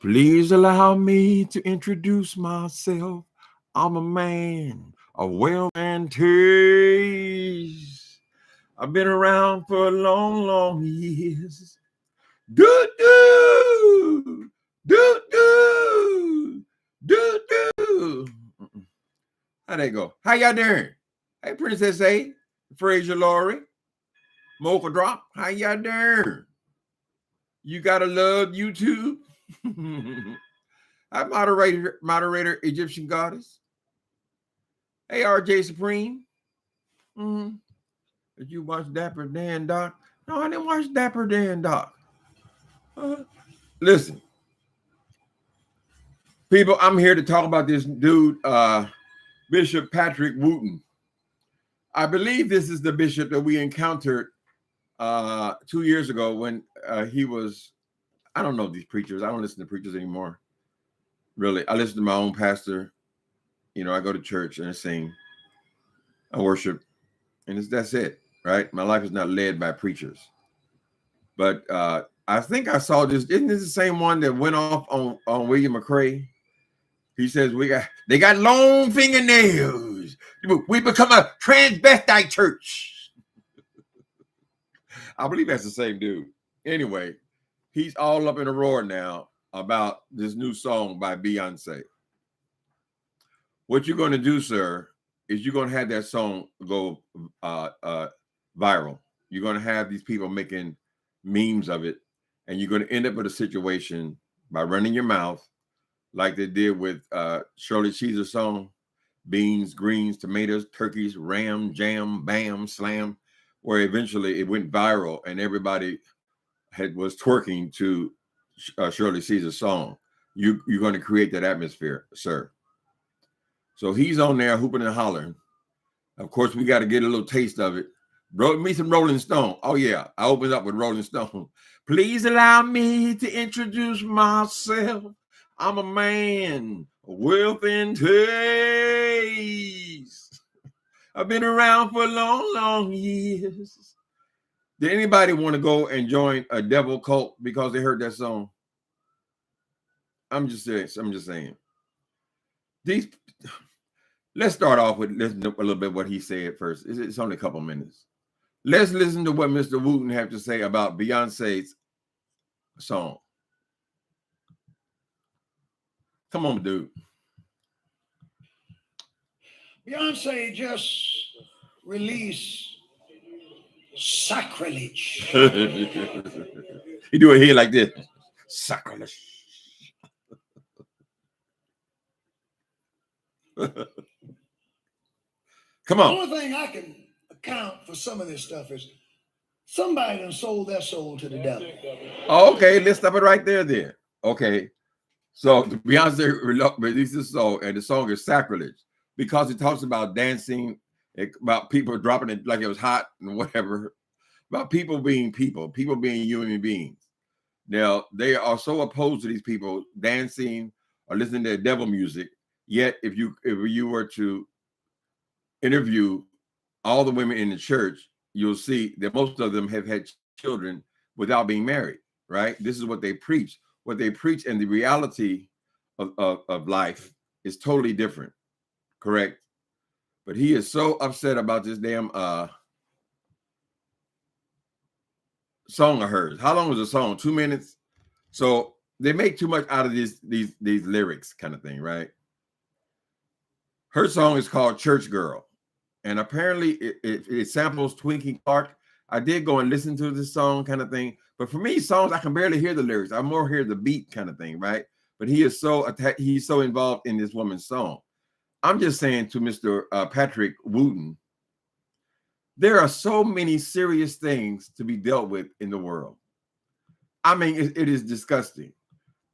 Please allow me to introduce myself. I'm a man of wealth and taste. I've been around for a long, long years. Do do do do do do. How they go? How y'all doing? Hey, Princess A, Fraser Laurie, Mocha Drop. How y'all doing? You gotta love YouTube. Hi, moderator, Egyptian goddess. Hey, RJ Supreme. Mm-hmm. Did you watch Dapper Dan Doc? No, I didn't watch Dapper Dan Doc. Listen, people, I'm here to talk about this dude, Bishop Patrick Wooten. I believe this is the bishop that we encountered 2 years ago when he was. I don't know these preachers. I don't listen to preachers anymore. Really, I listen to my own pastor. You know, I go to church and I sing, I worship, and that's it, right? My life is not led by preachers. But I think I saw this. Isn't this the same one that went off on William McCrae? He says they got long fingernails. We become a transvestite church. I believe that's the same dude. Anyway, he's all up in a roar now about this new song by Beyonce. What you're going to do, sir, is you're going to have that song go viral. You're going to have these people making memes of it, and you're going to end up with a situation by running your mouth like they did with Shirley Caesar's song, Beans, Greens, Tomatoes, Turkeys, Ram, Jam, Bam, Slam, where eventually it went viral and everybody was twerking to Shirley Caesar's song. You're going to create that atmosphere, sir. So he's on there hooping and hollering. Of course, we got to get a little taste of it. Me some Rolling Stone. Oh, yeah. I opened up with Rolling Stone. Please allow me to introduce myself. I'm a man of wealth and taste. I've been around for long, long years. Did anybody want to go and join a devil cult because they heard that song? I'm just saying. Let's start off with listening to a little bit what he said first. It's only a couple minutes. Let's listen to what Mr. Wooten have to say about Beyonce's song. Come on, dude. Beyonce just released Sacrilege. He do it here like this. Sacrilege. Come on. The only thing I can account for some of this stuff is somebody done sold their soul to the devil. Okay, let's stop it right there then. Okay. So Beyonce released this song, and the song is Sacrilege because it talks about dancing, about people dropping it like it was hot and whatever, about people being human beings. Now, they are so opposed to these people dancing or listening to devil music. Yet, if you were to interview all the women in the church, you'll see that most of them have had children without being married, right? This is what they preach. What they preach and the reality of life is totally different, correct? But he is so upset about this damn song of hers. How long was the song? 2 minutes? So they make too much out of these lyrics kind of thing, right? Her song is called Church Girl. And apparently it samples Twinkie Clark. I did go and listen to this song kind of thing. But for me, songs, I can barely hear the lyrics. I more hear the beat kind of thing, right? But he's so involved in this woman's song. I'm just saying to Mr. Patrick Wooten, there are so many serious things to be dealt with in the world. I mean, it is disgusting.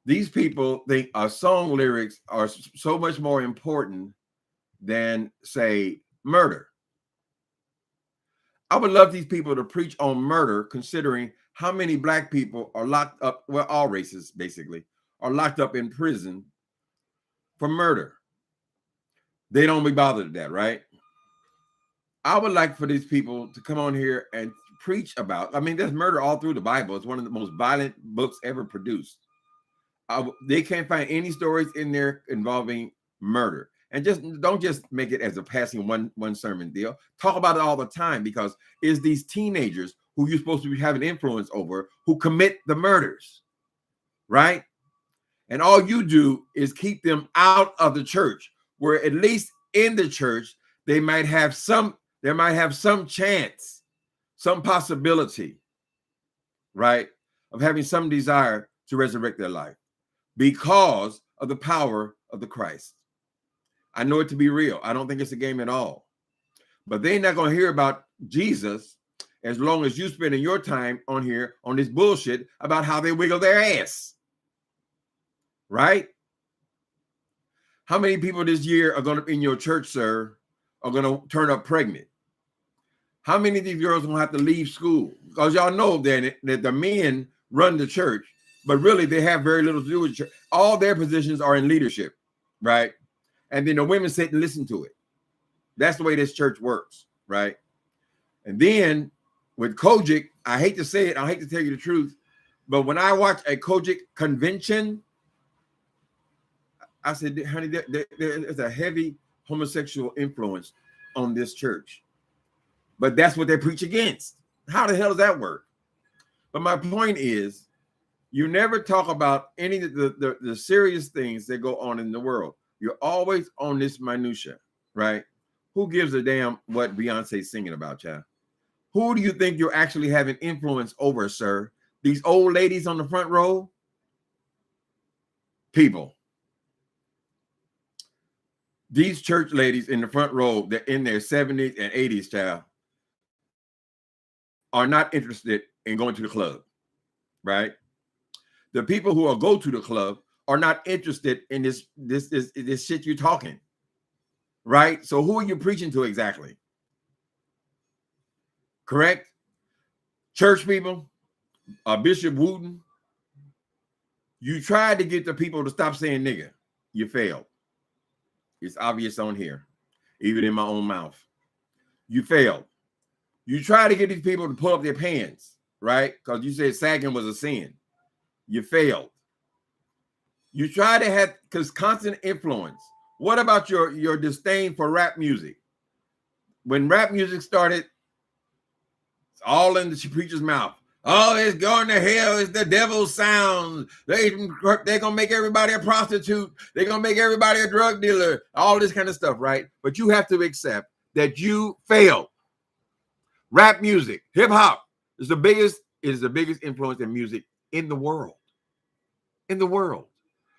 These people think our song lyrics are so much more important than, say, murder. I would love these people to preach on murder, considering how many black people are locked up, well, all races basically, are locked up in prison for murder. They don't be bothered with that, right? I would like for these people to come on here and preach about, I mean, there's murder all through the Bible. It's one of the most violent books ever produced. They can't find any stories in there involving murder. And just don't just make it as a passing one sermon deal. Talk about it all the time, because it's these teenagers who you're supposed to be having influence over who commit the murders, right? And all you do is keep them out of the church, where at least in the church they might have some chance, some possibility, right, of having some desire to resurrect their life because of the power of the Christ. I know it to be real. I don't think it's a game at all. But they're not going to hear about Jesus as long as you spending your time on here on this bullshit about how they wiggle their ass. Right? How many people this year are going to, in your church, sir, are going to turn up pregnant? How many of these girls are going to have to leave school? Because y'all know that the men run the church, but really they have very little to do with church. All their positions are in leadership, right? And then the women sit and listen to it. That's the way this church works, right? And then with Kojic, I hate to say it, I hate to tell you the truth, but when I watch a Kojic convention, I said, honey, there's a heavy homosexual influence on this church. But that's what they preach against. How the hell does that work? But my point is, you never talk about any of the serious things that go on in the world. You're always on this minutia, right? Who gives a damn what Beyonce's singing about, child? Who do you think you're actually having influence over, sir? These old ladies on the front row? People. These church ladies in the front row, they're in their 70s and 80s, child, are not interested in going to the club, right? The people who will go to the club are not interested in this shit you're talking, right? So who are you preaching to exactly? Correct? Church people, Bishop Wooten, you tried to get the people to stop saying nigga. You failed. It's obvious on here, even in my own mouth. You failed. You try to get these people to pull up their pants, right? Because you said sagging was a sin. You failed. You try to have constant influence. What about your disdain for rap music? When rap music started, it's all in the preacher's mouth. Oh, it's going to hell. It's the devil's sound. They're going to make everybody a prostitute. They're going to make everybody a drug dealer. All this kind of stuff, right? But you have to accept that you failed. Rap music, hip hop is the biggest influence in music in the world. In the world.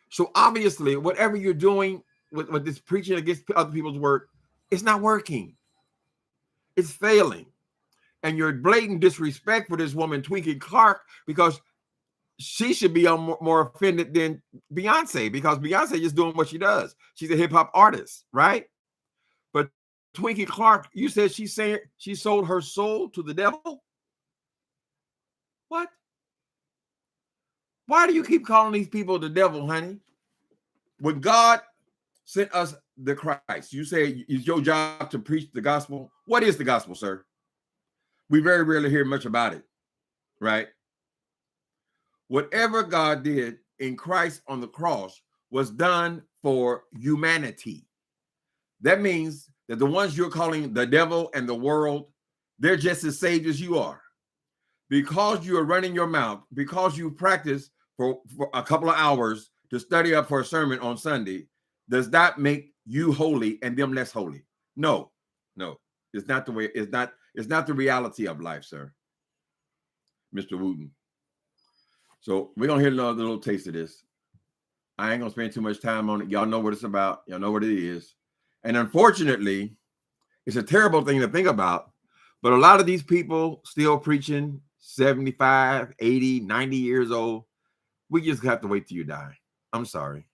So obviously, whatever you're doing with this preaching against other people's work, it's not working. It's failing. And your blatant disrespect for this woman, TWINKIE CLARK, because she should be more offended than Beyonce, because Beyonce is doing what she does. She's a hip hop artist, right? But TWINKIE CLARK, you said she sold her soul to the devil? What? Why do you keep calling these people the devil, honey? When God sent us the Christ, you say it's your job to preach the gospel. What is the gospel, sir? We very rarely hear much about it, right? Whatever God did in Christ on the cross was done for humanity. That means that the ones you're calling the devil and the world, they're just as saved as you are. Because you are running your mouth, because you practice for a couple of hours to study up for a sermon on Sunday, does not make you holy and them less holy. No. It's not the way, it's not the reality of life, sir. Mr. Wooten. So we're gonna hear another little taste of this. I ain't gonna spend too much time on it. Y'all know what it's about, y'all know what it is. And unfortunately, it's a terrible thing to think about, but a lot of these people still preaching 75, 80, 90 years old. We just have to wait till you die. I'm sorry.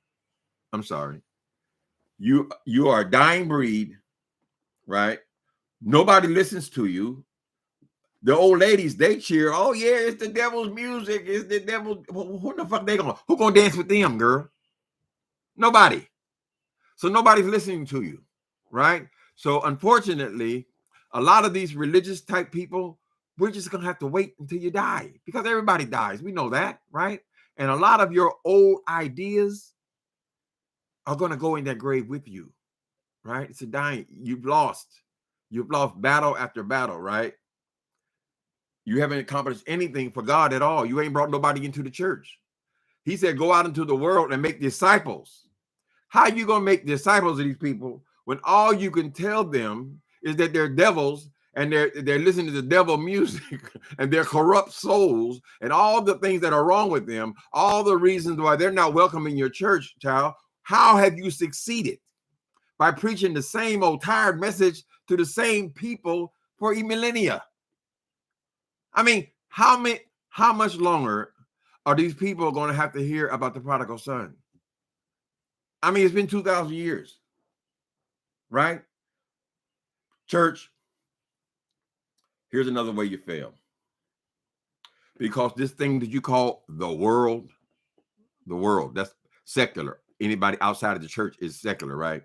You are a dying breed, right? Nobody listens to you. The old ladies, they cheer. Oh yeah, it's the devil's music. It's the devil. Who the fuck who gonna dance with them, girl? Nobody. So nobody's listening to you, right? So unfortunately, a lot of these religious type people, we're just gonna have to wait until you die, because everybody dies. We know that, right? And a lot of your old ideas are going to go in that grave with you, right? It's a dying. You've lost battle after battle, right? You haven't accomplished anything for God at all. You ain't brought nobody into the church. He said, go out into the world and make disciples. How are you going to make disciples of these people when all you can tell them is that they're devils and they're listening to the devil music and they're corrupt souls and all the things that are wrong with them, all the reasons why they're not welcome in your church, child? How have you succeeded? By preaching the same old tired message to the same people for millennia. I mean, how much longer are these people going to have to hear about the prodigal son? I mean, it's been 2,000 years, right? Church, here's another way you fail. Because this thing that you call the world, that's secular. Anybody outside of the church is secular, right?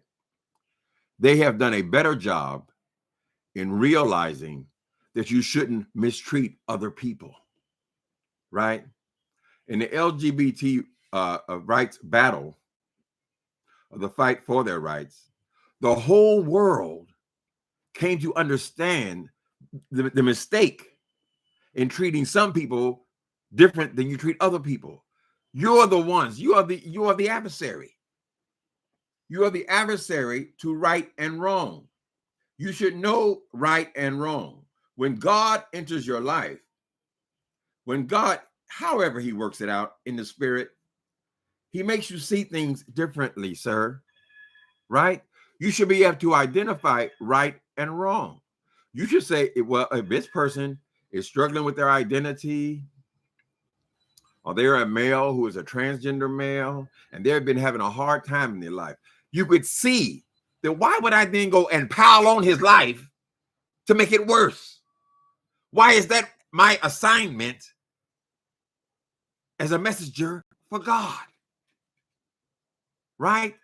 They have done a better job in realizing that you shouldn't mistreat other people, right? In the LGBT rights battle, of the fight for their rights, the whole world came to understand the mistake in treating some people different than you treat other people. You're the ones, you are the adversary. You are the adversary to right and wrong. You should know right and wrong. When God enters your life, when God, however he works it out in the spirit, he makes you see things differently, sir, right? You should be able to identify right and wrong. You should say, well, if this person is struggling with their identity, or they're a male who is a transgender male, and they've been having a hard time in their life, you could see that why would I then go and pile on his life to make it worse? Why is that my assignment as a messenger for God? Right?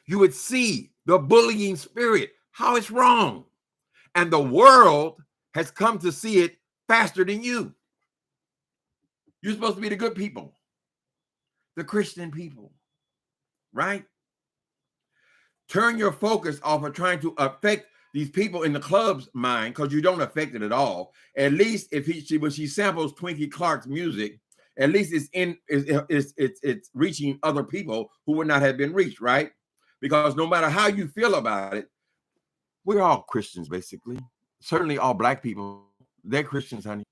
You would see the bullying spirit, how it's wrong. And the world has come to see it faster than you. You're supposed to be the good people, the Christian people, right? Turn your focus off of trying to affect these people in the club's mind, because you don't affect it at all. At least if when she samples TWINKIE CLARK's music, at least it's reaching other people who would not have been reached, right? Because no matter how you feel about it, we're all Christians, basically. Certainly all Black people, they're Christians, honey,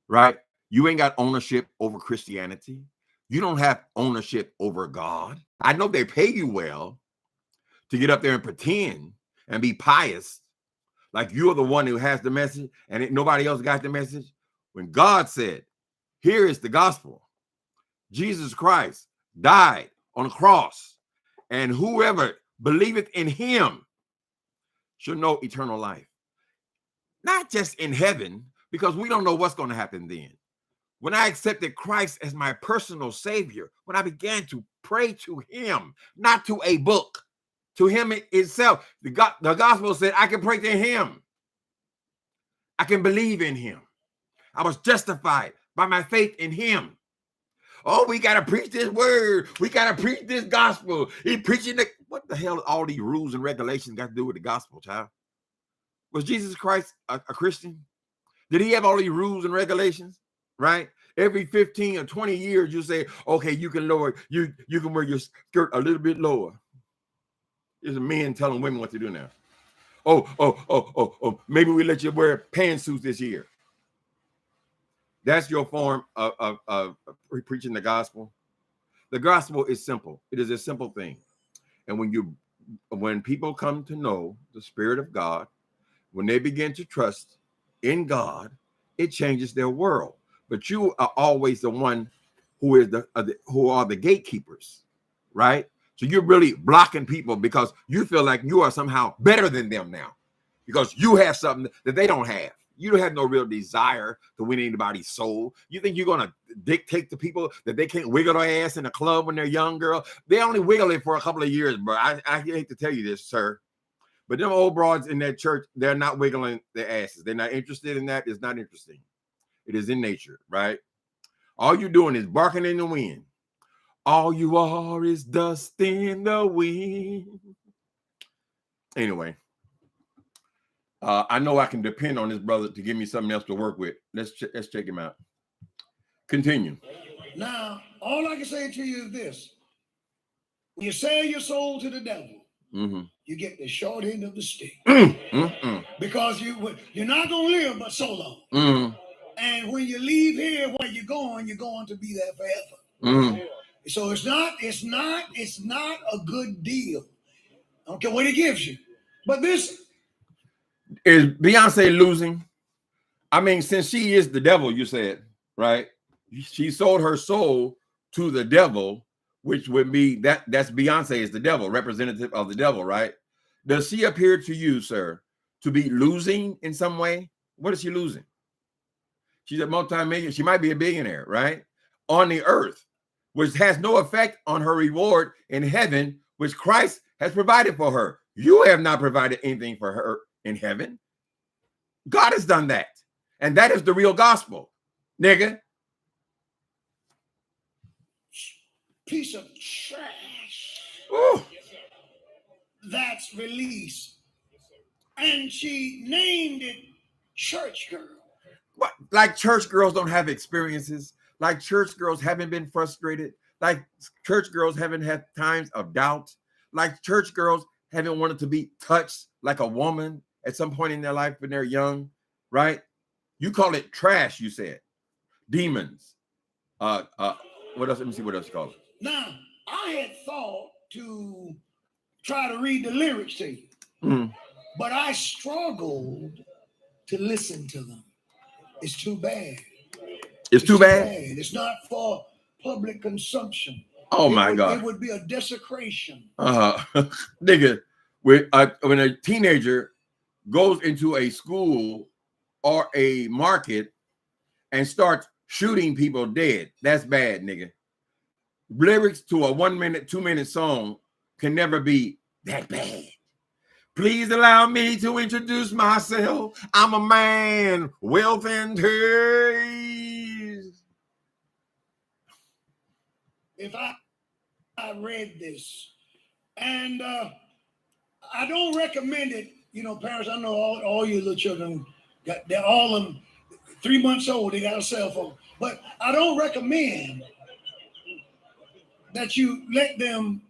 right? You ain't got ownership over Christianity. You don't have ownership over God. I know they pay you well to get up there and pretend and be pious, like you're the one who has the message and nobody else got the message. When God said, here is the gospel. Jesus Christ died on the cross, and whoever believeth in him shall know eternal life. Not just in heaven, because we don't know what's going to happen then. When I accepted Christ as my personal savior, when I began to pray to him, not to a book, to him itself, the gospel said I can pray to him. I can believe in him. I was justified by my faith in him. Oh, we got to preach this word. We got to preach this gospel. He's preaching what the hell all these rules and regulations got to do with the gospel, child? Was Jesus Christ a Christian? Did he have all these rules and regulations? Right? Every 15 or 20 years, you say, okay, you can lower, you can wear your skirt a little bit lower. There's men telling women what to do now. Oh, maybe we let you wear pantsuits this year. That's your form of preaching the gospel. The gospel is simple. It is a simple thing. And when people come to know the Spirit of God, when they begin to trust in God, it changes their world. But you are always the one who is who are the gatekeepers, right? So you're really blocking people because you feel like you are somehow better than them now, because you have something that they don't have. You don't have no real desire to win anybody's soul. You think you're going to dictate to people that they can't wiggle their ass in a club when they're young, girl? They only wiggle it for a couple of years, bro. I hate to tell you this, sir. But them old broads in that church, they're not wiggling their asses. They're not interested in that. It's not interesting. It is in nature, right? All you're doing is barking in the wind. All you are is dust in the wind. Anyway, I know I can depend on this brother to give me something else to work with. Let's check him out. Continue. Now, all I can say to you is this. When you sell your soul to the devil, you get the short end of the stick. Because you're not going to live but so long. And when you leave here, where you're going to be there forever. So it's not a good deal. I don't care what it gives you. But this is Beyonce losing. I mean, since she is the devil, you said, right? She sold her soul to the devil, which would be that's Beyonce is the devil, representative of the devil, right? Does she appear to you, sir, to be losing in some way? What is she losing? She's a multi-millionaire. She might be a billionaire, right? On the earth, which has no effect on her reward in heaven, which Christ has provided for her. You have not provided anything for her in heaven. God has done that. And that is the real gospel, nigga. Piece of trash. Ooh. That's released. And she named it Church Girl. What? Like church girls don't have experiences. Like church girls haven't been frustrated. Like church girls haven't had times of doubt. Like church girls haven't wanted to be touched like a woman at some point in their life when they're young, right? You call it trash, you said. Demons. What else? Let me see what else you call it. Now, I had thought to try to read the lyrics to you, but I struggled to listen to them. It's too bad. It's too bad? It's not for public consumption. Oh my God. It would be a desecration. Nigga, when a teenager goes into a school or a market and starts shooting people dead, that's bad, nigga. Lyrics to a 1 minute, 2 minute song can never be that bad. Please allow me to introduce myself. I'm a man, wealth and taste. If I read this, and I don't recommend it, parents, I know all your little children, they're all of them 3 months old, they got a cell phone. But I don't recommend that you let them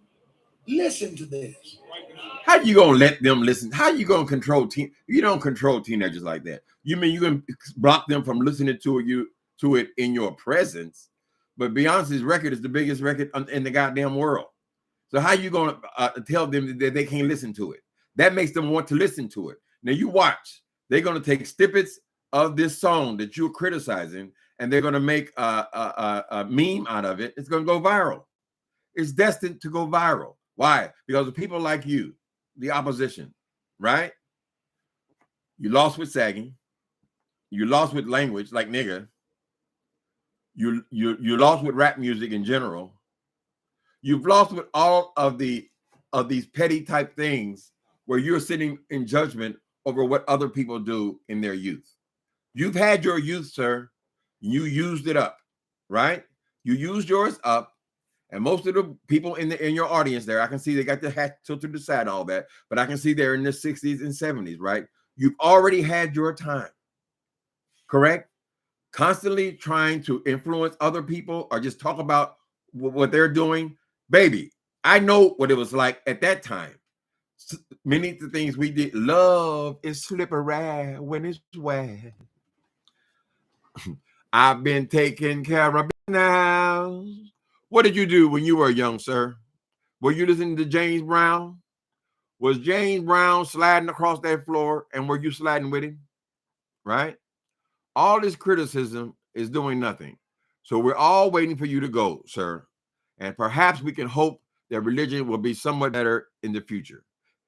listen to this. How you gonna let them listen? How you gonna control You don't control teenagers like that. You mean you can block them from listening to it in your presence? But Beyonce's record is the biggest record in the goddamn world. So how you gonna tell them that they can't listen to it? That makes them want to listen to it. Now you watch. They're gonna take snippets of this song that you're criticizing, and they're gonna make a meme out of it. It's gonna go viral. It's destined to go viral. Why? Because of people like you, the opposition, right? You lost with sagging. You lost with language like nigga. You lost with rap music in general. You've lost with all of these petty type things where you're sitting in judgment over what other people do in their youth. You've had your youth, sir. You used it up, right? You used yours up. And most of the people in your audience there, I can see they got the hat tilted to the side, all that, but I can see they're in the 60s and 70s, right? You've already had your time, correct? Constantly trying to influence other people or just talk about what they're doing. Baby, I know what it was like at that time. Many of the things we did, love is slippery when it's wet. I've been taking care of now. What did you do when you were young, sir? Were you listening to James Brown? Was James Brown sliding across that floor and were you sliding with him? Right? All this criticism is doing nothing. So we're all waiting for you to go, sir. And perhaps we can hope that religion will be somewhat better in the future.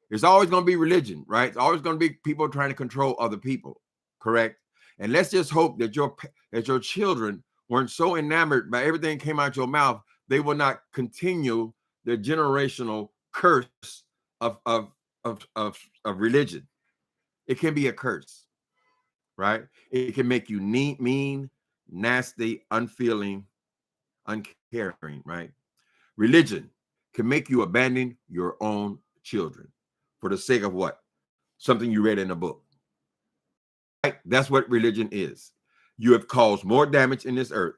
There's always going to be religion, right? It's always going to be people trying to control other people, correct? And let's just hope that your children weren't so enamored by everything that came out your mouth, they will not continue the generational curse of religion. It can be a curse, right? It can make you mean, nasty, unfeeling, uncaring, right? Religion can make you abandon your own children for the sake of what? Something you read in a book. Right? That's what religion is. You have caused more damage in this earth.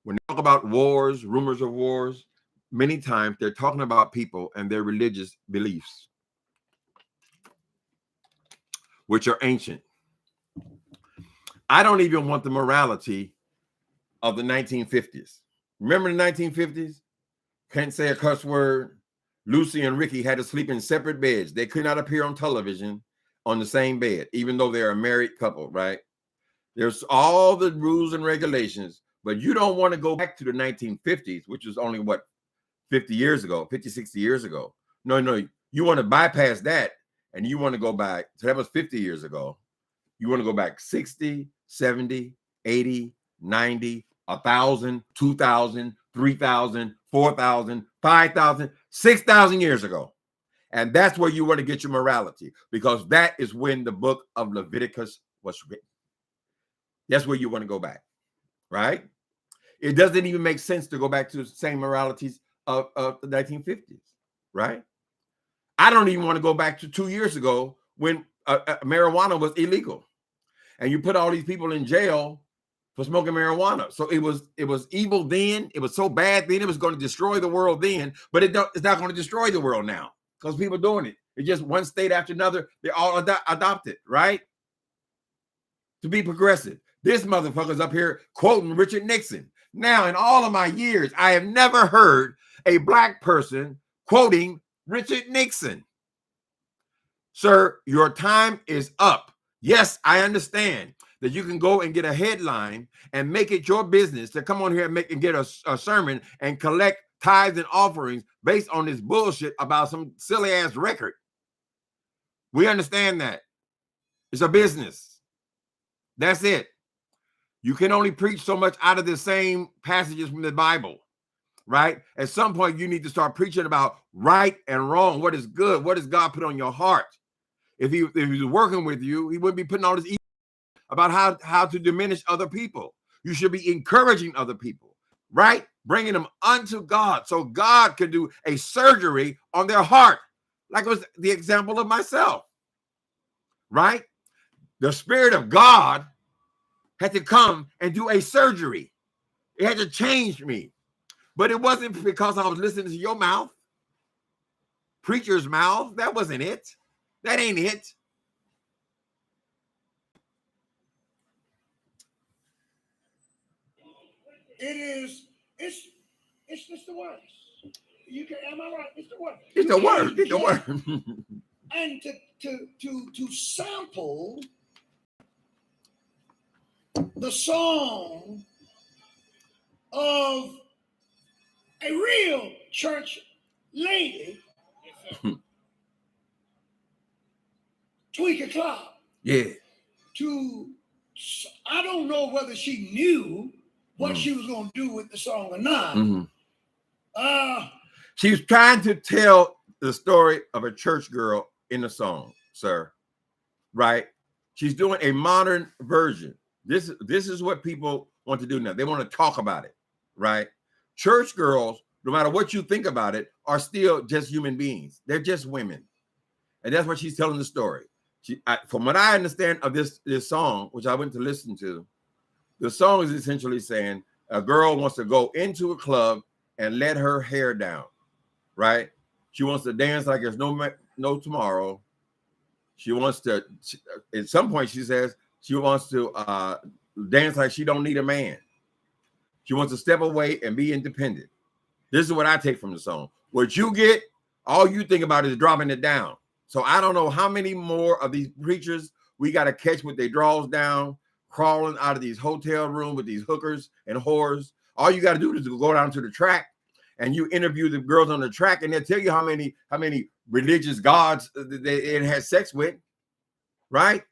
When they talk about wars, rumors of wars, many times they're talking about people and their religious beliefs, which are ancient. I don't even want the morality of the 1950s. Remember the 1950s? Can't say a cuss word. Lucy and Ricky had to sleep in separate beds. They could not appear on television on the same bed, even though they're a married couple, right? There's all the rules and regulations, but you don't want to go back to the 1950s, which is only what, 50 years ago, 50, 60 years ago. No, you want to bypass that and you want to go back. So that was 50 years ago. You want to go back 60, 70, 80, 90, 1,000, 2,000, 3,000, 4,000, 5,000, 6,000 years ago. And that's where you want to get your morality, because that is when the book of Leviticus was written. That's where you want to go back, right? It doesn't even make sense to go back to the same moralities of the 1950s, right? I don't even want to go back to 2 years ago when marijuana was illegal. And you put all these people in jail for smoking marijuana. So it was evil then. It was so bad then. It was going to destroy the world then, but it's not going to destroy the world now because people are doing it. It's just one state after another. They all adopted, right? To be progressive. This motherfucker's up here quoting Richard Nixon. Now, in all of my years, I have never heard a black person quoting Richard Nixon. Sir, your time is up. Yes, I understand that you can go and get a headline and make it your business to come on here and get a sermon and collect tithes and offerings based on this bullshit about some silly ass record. We understand that. It's a business. That's it. You can only preach so much out of the same passages from the Bible, right? At some point, you need to start preaching about right and wrong. What is good? What does God put on your heart? If he was working with you, he wouldn't be putting all this evil about how to diminish other people. You should be encouraging other people, right? Bringing them unto God so God can do a surgery on their heart. Like it was the example of myself, right? The Spirit of God had to come and do a surgery. It had to change me. But it wasn't because I was listening to your mouth, preacher's mouth. That wasn't it. That ain't it. It's just the words. Am I right? It's the word. It's the word. It's the word. And to sample the song of a real church lady, TWINKIE CLARK. Yeah. I don't know whether she knew what she was going to do with the song or not. She was trying to tell the story of a church girl in the song, sir. Right? She's doing a modern version. This is what people want to do now. They want to talk about it, right? Church girls, no matter what you think about it, are still just human beings. They're just women. And that's what she's telling the story. From what I understand of this song, which I went to listen to, the song is essentially saying a girl wants to go into a club and let her hair down, right? She wants to dance like there's no tomorrow. She wants to, at some point she says she wants to dance like she don't need a man. She wants to step away and be independent. This is what I take from the song. What you get, all you think about is dropping it down. So I don't know how many more of these preachers we got to catch with their drawers down, crawling out of these hotel rooms with these hookers and whores. All you got to do is go down to the track and you interview the girls on the track and they'll tell you how many religious gods it has sex with, right?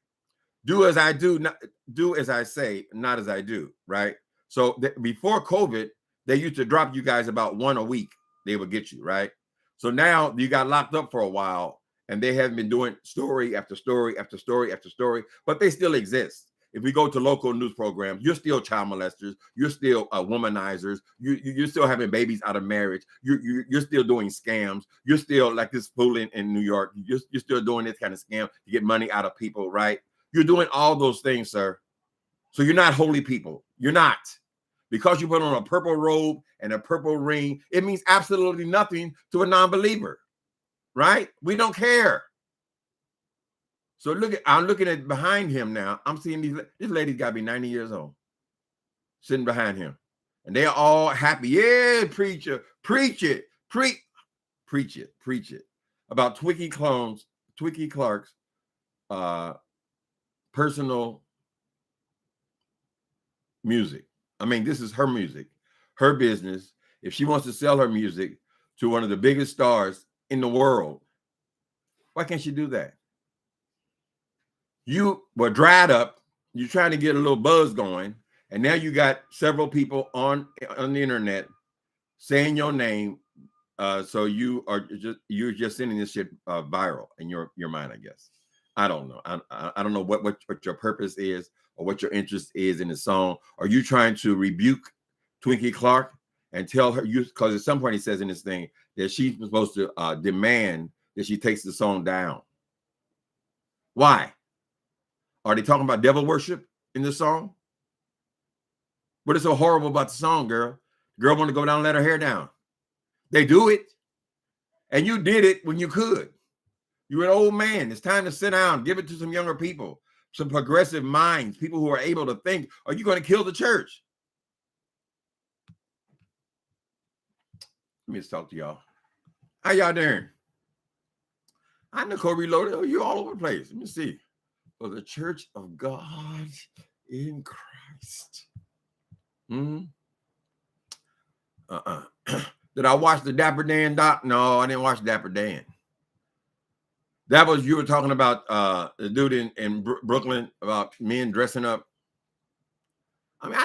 Do as I do, not do as I say, not as I do, right? So before COVID, they used to drop you guys about one a week. They would get you, right? So now you got locked up for a while and they have been doing story after story after story after story, but they still exist. if we go to local news programs, you're still child molesters, you're still womanizers, you're still having babies out of marriage, you're still doing scams, you're still like this fool in New York, you're still doing this kind of scam to get money out of people, right? You're doing all those things, sir. So you're not holy people. You're not. Because you put on a purple robe and a purple ring, it means absolutely nothing to a non-believer, right? We don't care. So I'm looking at behind him now. I'm seeing this lady's got to be 90 years old, sitting behind him. And they're all happy. Yeah, preacher, preach it, preach it. About Twinkie Clark's personal music. I mean, this is her music, her business. If she wants to sell her music to one of the biggest stars in the world, why can't she do that? You were dried up. You're trying to get a little buzz going, and now you got several people on the internet saying your name. So you're just sending this shit viral in your mind, I guess. I don't know. I don't know what your purpose is or what your interest is in the song. Are you trying to rebuke Twinkie Clark and tell her, because at some point he says in this thing that she's supposed to demand that she takes the song down? Why? Are they talking about devil worship in the song? What is so horrible about the song, girl? Girl want to go down and let her hair down. They do it. And you did it when you could. You're an old man. It's time to sit down, give it to some younger people, some progressive minds, people who are able to think. Are you going to kill the church? Let me just talk to y'all. How y'all doing? I'm Nicole Reloaded. Oh, you all over the place. Let me see. For the Church of God in Christ. Did I watch the Dapper Dan doc? No, I didn't watch Dapper Dan. That was, you were talking about the dude in Brooklyn about men dressing up. I mean,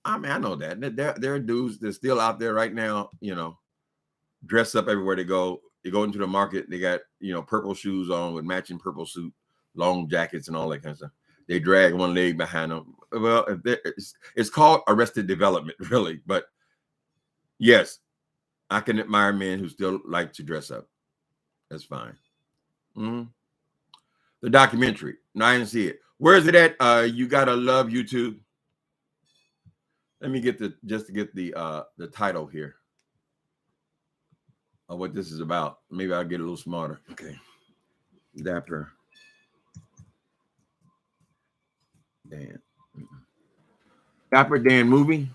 I know that. There are dudes that's still out there right now, you know, dress up everywhere they go. They go into the market, they got, you know, purple shoes on with matching purple suit, long jackets and all that kind of stuff. They drag one leg behind them. Well, it's called Arrested Development, really. But yes, I can admire men who still like to dress up. That's fine. The documentary. No, I didn't see it. Where is it at? You Gotta Love YouTube. Let me get the title here of what this is about. Maybe I'll get a little smarter. Okay. Dapper Dan. Dapper Dan movie.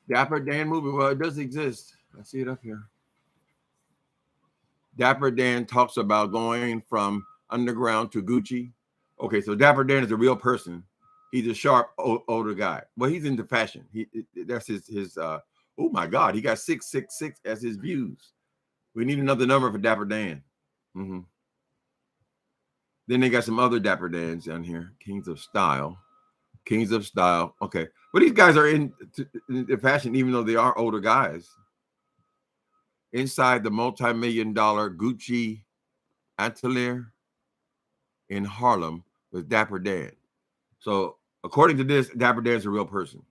Dapper Dan movie. Well, it does exist. I see it up here. Dapper Dan talks about going from underground to Gucci. Okay, so Dapper Dan is a real person. He's a sharp older guy. Well, he's into fashion. That's his oh my God, he got 666 as his views. We need another number for Dapper Dan. Then they got some other Dapper Dans down here. Kings of Style. Okay, but these guys are in fashion, even though they are older guys. Inside the multi-million-dollar Gucci atelier in Harlem with Dapper Dan. So according to this, Dapper Dan is a real person.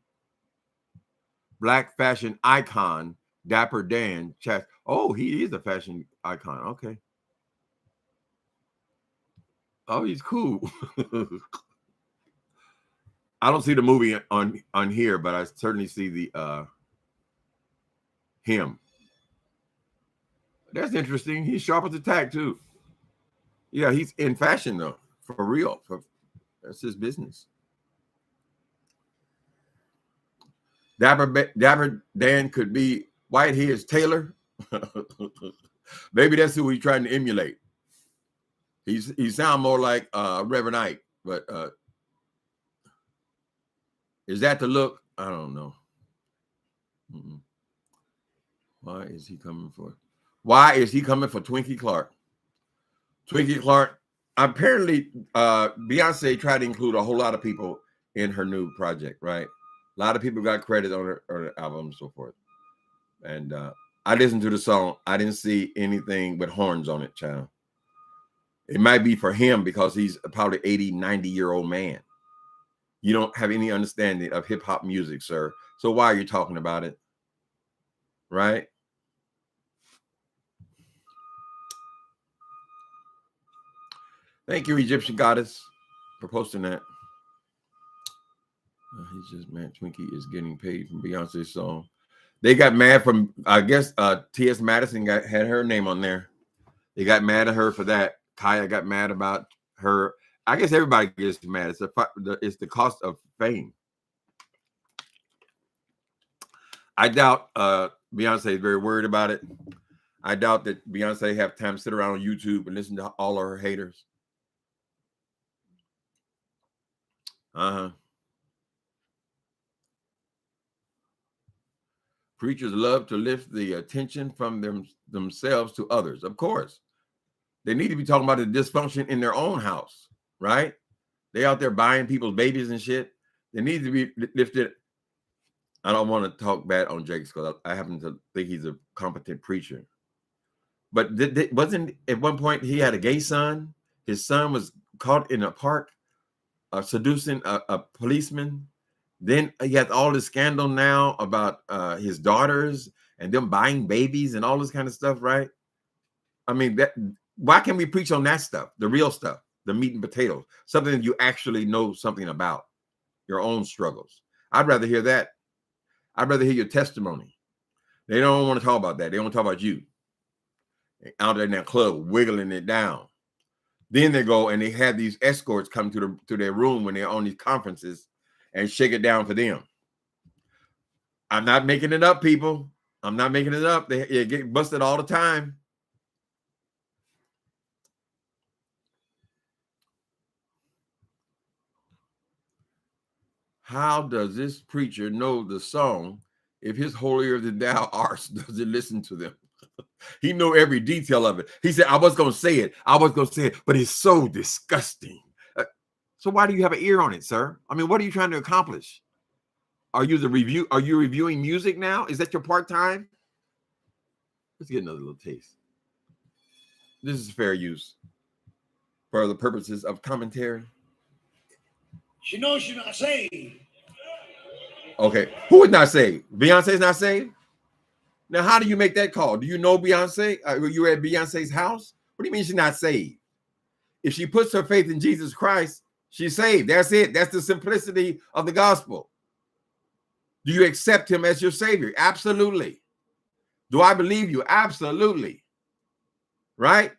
Black fashion icon Dapper Dan chats. Oh, he is a fashion icon. Okay. Oh, he's cool. I don't see the movie on here, but I certainly see the him. That's interesting. He's sharp as a tack too. Yeah, he's in fashion though, for real. That's his business. Dapper Dan could be Whitehead's Taylor. Maybe that's who he's trying to emulate. He sound more like Reverend Ike, but is that the look? I don't know. Why is he coming for? Why is he coming for Twinkie Clark? Twinkie Clark. Apparently, Beyonce tried to include a whole lot of people in her new project, right? A lot of people got credit on her album and so forth. And I listened to the song. I didn't see anything but horns on it, child. It might be for him because he's probably 80, 90-year-old man. You don't have any understanding of hip hop music, sir. So why are you talking about it? Right? Thank you, Egyptian goddess, for posting that. He's just mad Twinkie is getting paid from Beyonce's song. They got mad from, I guess, T.S. Madison had her name on there. They got mad at her for that. Kaya got mad about her. I guess everybody gets mad. It's the cost of fame. I doubt Beyonce is very worried about it. I doubt that Beyonce have time to sit around on YouTube and listen to all of her haters. Preachers love to lift the attention from themselves to others. Of course. They need to be talking about the dysfunction in their own house, right? They out there buying people's babies and shit. They need to be lifted. I don't want to talk bad on Jakes because I happen to think he's a competent preacher. But wasn't at one point he had a gay son? His son was caught in a park seducing a policeman. Then he has all this scandal now about his daughters and them buying babies and all this kind of stuff, right? I mean, why can't we preach on that stuff, the real stuff, the meat and potatoes, something that you actually know something about, your own struggles? I'd rather hear that. I'd rather hear your testimony. They don't want to talk about that. They want to talk about you out there in that club, wiggling it down. Then they go and they have these escorts come to their room when they're on these conferences and shake it down for them. I'm not making it up, people. I'm not making it up. They get busted all the time. How does this preacher know the song if his holier than thou arse doesn't listen to them? He know every detail of it. He said, I was going to say it. But it's so disgusting. So why do you have an ear on it, sir? I mean, what are you trying to accomplish? Are you reviewing music now? Is that your part-time? Let's get another little taste. This is fair use for the purposes of commentary. She knows she's not saved. Okay. Who is not saved? Beyonce's not saved? Now, how do you make that call? Do you know Beyonce? You were at Beyonce's house? What do you mean she's not saved? If she puts her faith in Jesus Christ, she's saved. That's it. That's the simplicity of the gospel. Do you accept him as your savior? Absolutely. Do I believe you? Absolutely. Right?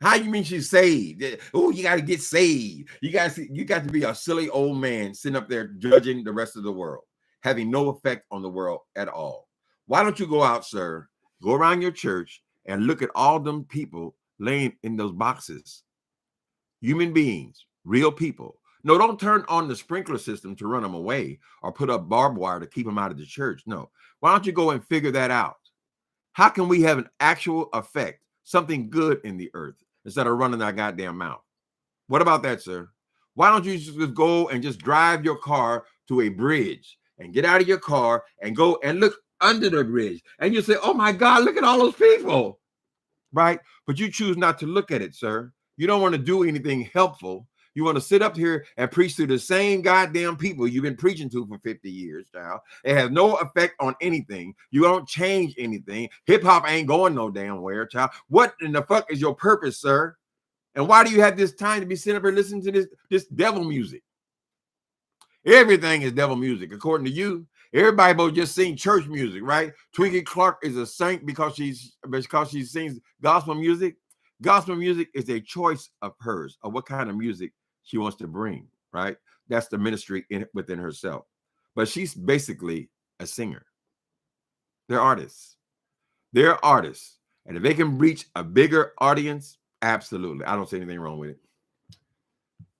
How you mean she's saved? Oh, you got to get saved. You got to be a silly old man sitting up there judging the rest of the world, having no effect on the world at all. Why don't you go out, sir, go around your church and look at all them people laying in those boxes? Human beings, real people. No, don't turn on the sprinkler system to run them away or put up barbed wire to keep them out of the church. No. Why don't you go and figure that out? How can we have an actual effect, something good in the earth, instead of running our goddamn mouth? What about that, sir? Why don't you just go and just drive your car to a bridge and get out of your car and go and look under the bridge? And you say, oh my God, look at all those people, right? But you choose not to look at it, sir. You don't want to do anything helpful. You want to sit up here and preach to the same goddamn people you've been preaching to for 50 years, child. It has no effect on anything. You don't change anything. Hip hop ain't going no damn where, child. What in the fuck is your purpose, sir? And why do you have this time to be sitting up here listening to this devil music? Everything is devil music, according to you. Everybody will just sing church music, right? Twinkie Clark is a saint because she sings gospel music. Gospel music is a choice of hers, of what kind of music she wants to bring, right? That's the ministry within herself. But she's basically a singer. They're artists. They're artists. And if they can reach a bigger audience, absolutely. I don't see anything wrong with it.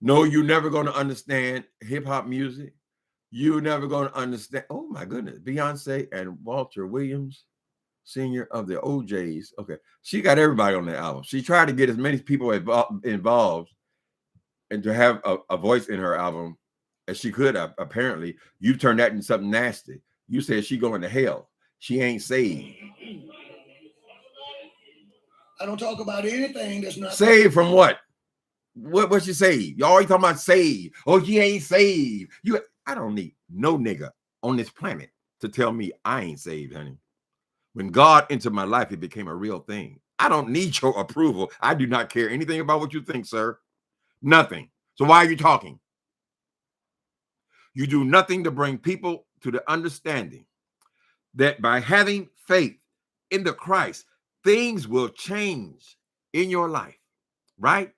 No, you're never going to understand hip-hop music. You're never going to understand. Oh, my goodness. Beyonce and Walter Williams, Sr. of the OJs. Okay. She got everybody on that album. She tried to get as many people involved and to have a voice in her album as she could. Apparently, you turned that into something nasty. You said she going to hell. She ain't saved. I don't talk about anything that's not saved from what? What you saved? You always talking about saved. Oh, you ain't saved. I don't need no nigga on this planet to tell me I ain't saved, honey. When God entered my life, it became a real thing. I don't need your approval. I do not care anything about what you think, sir. Nothing. So why are you talking? You do nothing to bring people to the understanding that by having faith in the Christ, things will change in your life, right?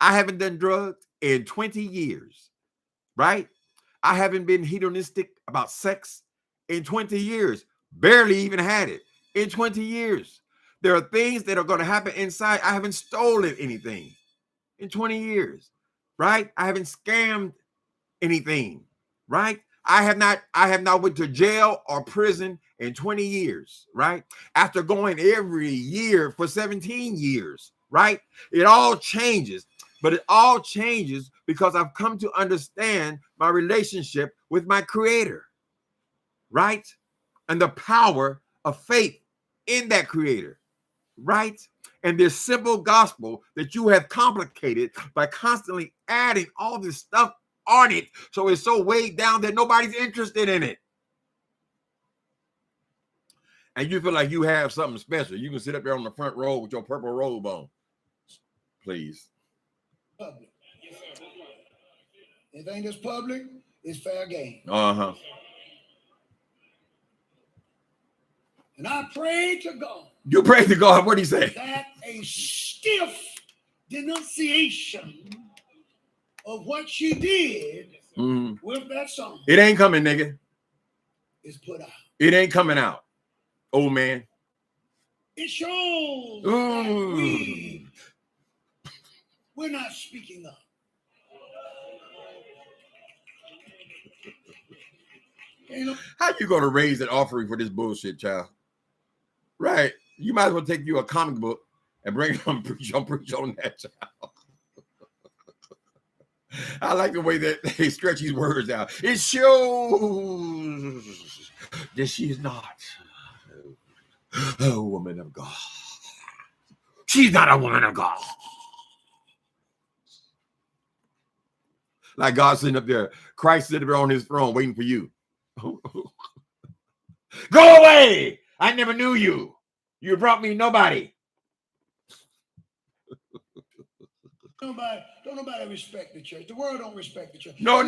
I haven't done drugs in 20 years, right? I haven't been hedonistic about sex in 20 years. Barely even had it in 20 years. There are things that are going to happen inside. I haven't stolen anything in 20 years, right? I haven't scammed anything, right? I have not went to jail or prison in 20 years, right? After going every year for 17 years, right? It all changes, but it all changes because I've come to understand my relationship with my Creator, right? And the power of faith in that Creator, right? And this simple gospel that you have complicated by constantly adding all this stuff on it, so it's so weighed down that nobody's interested in it. And you feel like you have something special. You can sit up there on the front row with your purple robe on. Please. Public. Anything that's public is fair game. Uh-huh. And I pray to God. You pray to God. What do you say? That a stiff denunciation of what she did with that song. It ain't coming, nigga. Is put out. It ain't coming out, old man. It shows that we're not speaking up. How you gonna raise an offering for this bullshit, child? Right. You might as well take you a comic book and bring it on, preach on that, child. I like the way that they stretch these words out. It shows that she is not a woman of God. She's not a woman of God. Like God sitting up there, Christ sitting there on his throne waiting for you. Go away! I never knew you. You brought me nobody. Don't nobody respect the church. The world don't respect the church. No.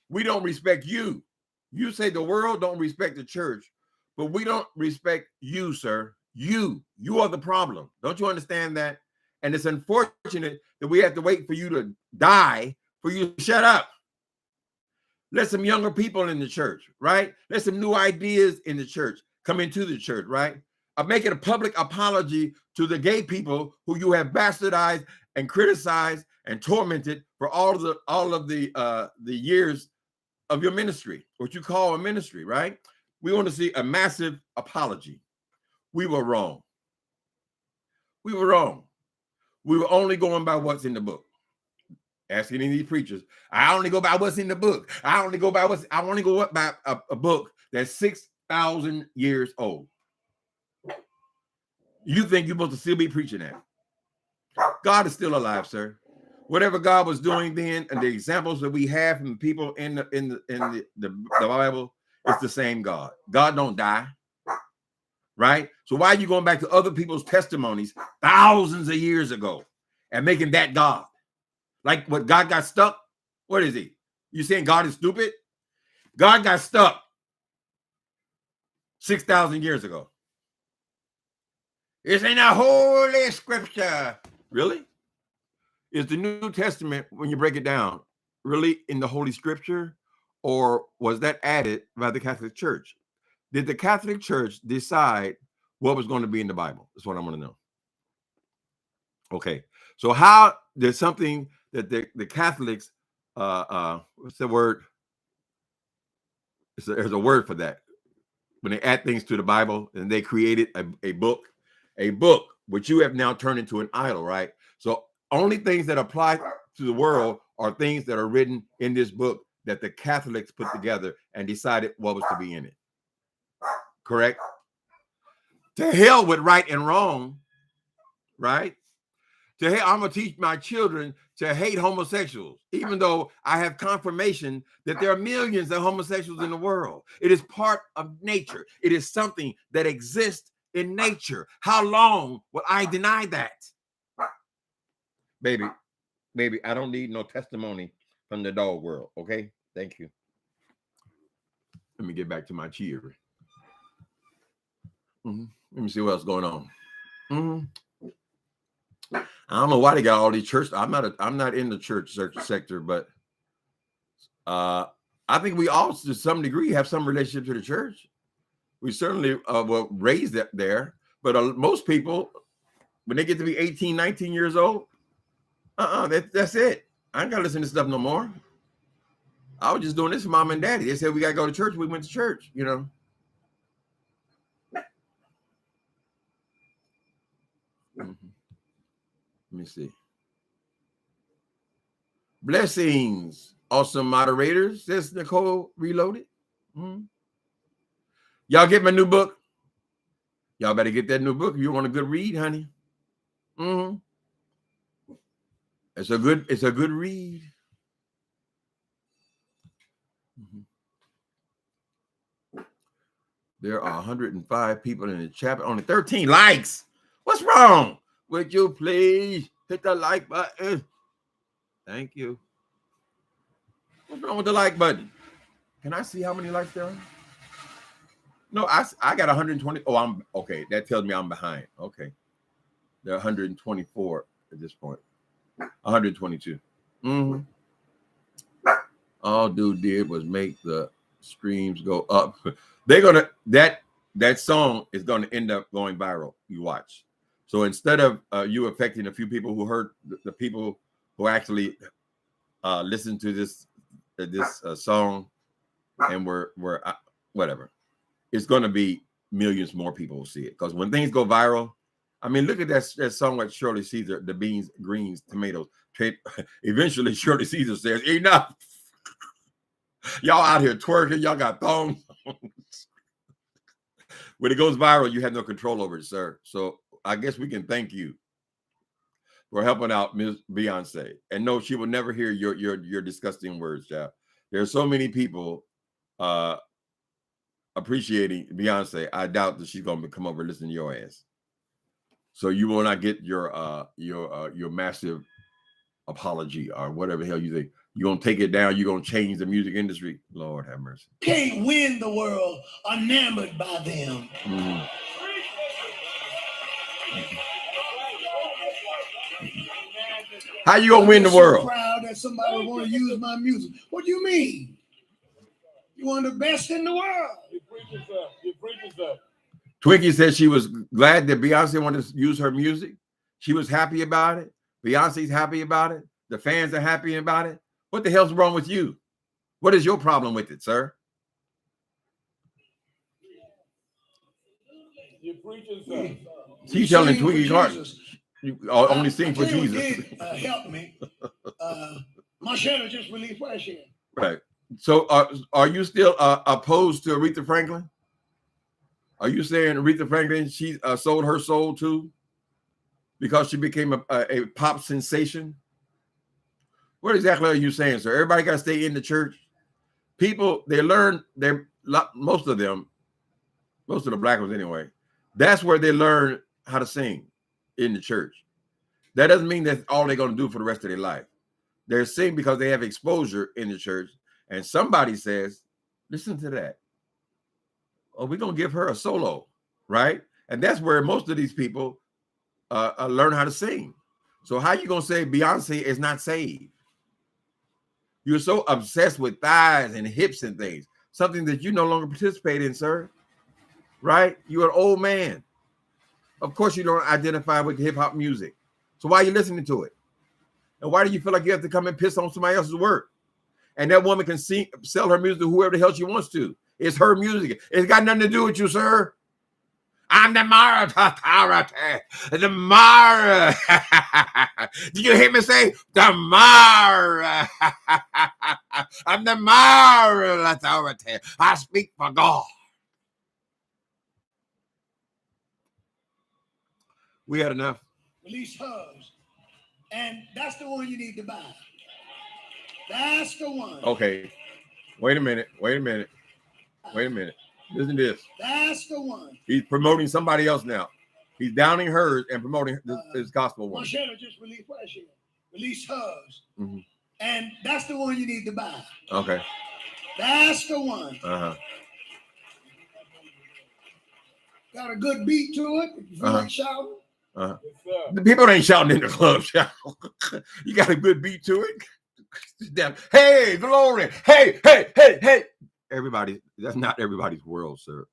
We don't respect you. You say the world don't respect the church, but we don't respect you, sir. You are the problem. Don't you understand that? And it's unfortunate that we have to wait for you to die for you to shut up. Let some younger people in the church, right? Let some new ideas in the church come into the church, right? Make it a public apology to the gay people who you have bastardized and criticized and tormented for all of the years of your ministry, what you call a ministry, right? We want to see a massive apology. We were wrong. We were wrong. We were only going by what's in the book. Asking any of these preachers, I only go by what's in the book. I only go by a book that's 6,000 years old. You think you're supposed to still be preaching that? God is still alive, sir. Whatever God was doing then, and the examples that we have from people in the Bible, it's the same God. God don't die, right? So why are you going back to other people's testimonies thousands of years ago and making that God? Like what, God got stuck? What is he? You saying God is stupid? God got stuck 6,000 years ago. It's in the Holy Scripture. Really? Is the New Testament, when you break it down, really in the Holy Scripture? Or was that added by the Catholic Church? Did the Catholic Church decide what was going to be in the Bible? That's what I want to know. Okay. So how there's something that the Catholics, what's the word? There's a word for that. When they add things to the Bible and they created a book, which you have now turned into an idol, right? So only things that apply to the world are things that are written in this book that the Catholics put together and decided what was to be in it. Correct? To hell with right and wrong, right? to hate. I'm gonna teach my children to hate homosexuals, even though I have confirmation that there are millions of homosexuals in the world. It is part of nature. It is something that exists in nature. How long will I deny that? Baby, I don't need no testimony from the dog world. Okay, thank you. Let me get back to my cheer. Let me see what else going on. I don't know why they got all these church. I'm not in the church sector, but I think we all, to some degree, have some relationship to the church. We certainly were raised there, but most people, when they get to be 18, 19 years old, that's it. I ain't gotta listen to stuff no more. I was just doing this for mom and daddy. They said we gotta go to church. We went to church, you know. Let me see. Blessings, awesome moderators, says Nicole Reloaded. Y'all get my new book. Y'all better get that new book if you want a good read, honey. It's a good read. There are 105 people in the chat, only 13 likes. What's wrong? Would you please hit the like button? Thank you. What's wrong with the like button? Can I see how many likes there are? No, I got 120. Oh, I'm okay. That tells me I'm behind. Okay. There are 124 at this point. 122. All dude did was make the streams go up. They're gonna that song is gonna end up going viral. You watch. So instead of you affecting a few people who heard the people who actually listened to this song and were whatever, it's gonna be millions more people will see it. Because when things go viral, I mean, look at that song like Shirley Caesar, the beans, greens, tomatoes. Eventually, Shirley Caesar says, "Enough. Y'all out here twerking. Y'all got thongs." When it goes viral, you have no control over it, sir. So I guess we can thank you for helping out Ms. Beyonce. And no, she will never hear your disgusting words, child. There are so many people appreciating Beyonce. I doubt that she's gonna come over and listen to your ass. So you will not get your massive apology or whatever the hell you think. You're gonna take it down, you're gonna change the music industry. Lord have mercy. Can't win the world enamored by them. How you gonna win the world? So proud that somebody want to use my music. What do you mean? You one of the best in the world. You're preaching, sir. Twinkie said she was glad that Beyonce wanted to use her music. She was happy about it. Beyonce's happy about it. The fans are happy about it. What the hell's wrong with you? What is your problem with it, sir? You're preaching, sir. She's telling Twinkie Clark, you only sing for Jesus. Help me. My shadow just released fresh air. Right. So are you still opposed to Aretha Franklin? Are you saying Aretha Franklin, she sold her soul too because she became a pop sensation? What exactly are you saying, sir? Everybody got to stay in the church. People, they learn, most of the black ones anyway, that's where they learn how to sing, in the church. That doesn't mean that's all they're going to do for the rest of their life. They're singing because they have exposure in the church. And somebody says, listen to that. Oh, we're going to give her a solo, right? And that's where most of these people learn how to sing. So how you going to say Beyonce is not saved? You're so obsessed with thighs and hips and things, something that you no longer participate in, sir, right? You're an old man. Of course you don't identify with hip hop music. So why are you listening to it? And why do you feel like you have to come and piss on somebody else's work? And that woman can sell her music to whoever the hell she wants to. It's her music. It's got nothing to do with you, sir. I'm the Mara. The Mara. Did you hear me say the Mara? I'm the Mara authority. I speak for God. We had enough. Release hugs. And that's the one you need to buy. That's the one. Okay. Wait a minute. Wait a minute. Wait a minute. Listen to this. That's the one. He's promoting somebody else now. He's downing hers and promoting this gospel one. Marshall just released what she released hers. And that's the one you need to buy. Okay. That's the one. Got a good beat to it. If you feel like shouting. Yes, The people ain't shouting in the club. You got a good beat to it. Hey, glory. Hey, hey, hey, hey. Everybody, that's not everybody's world, sir.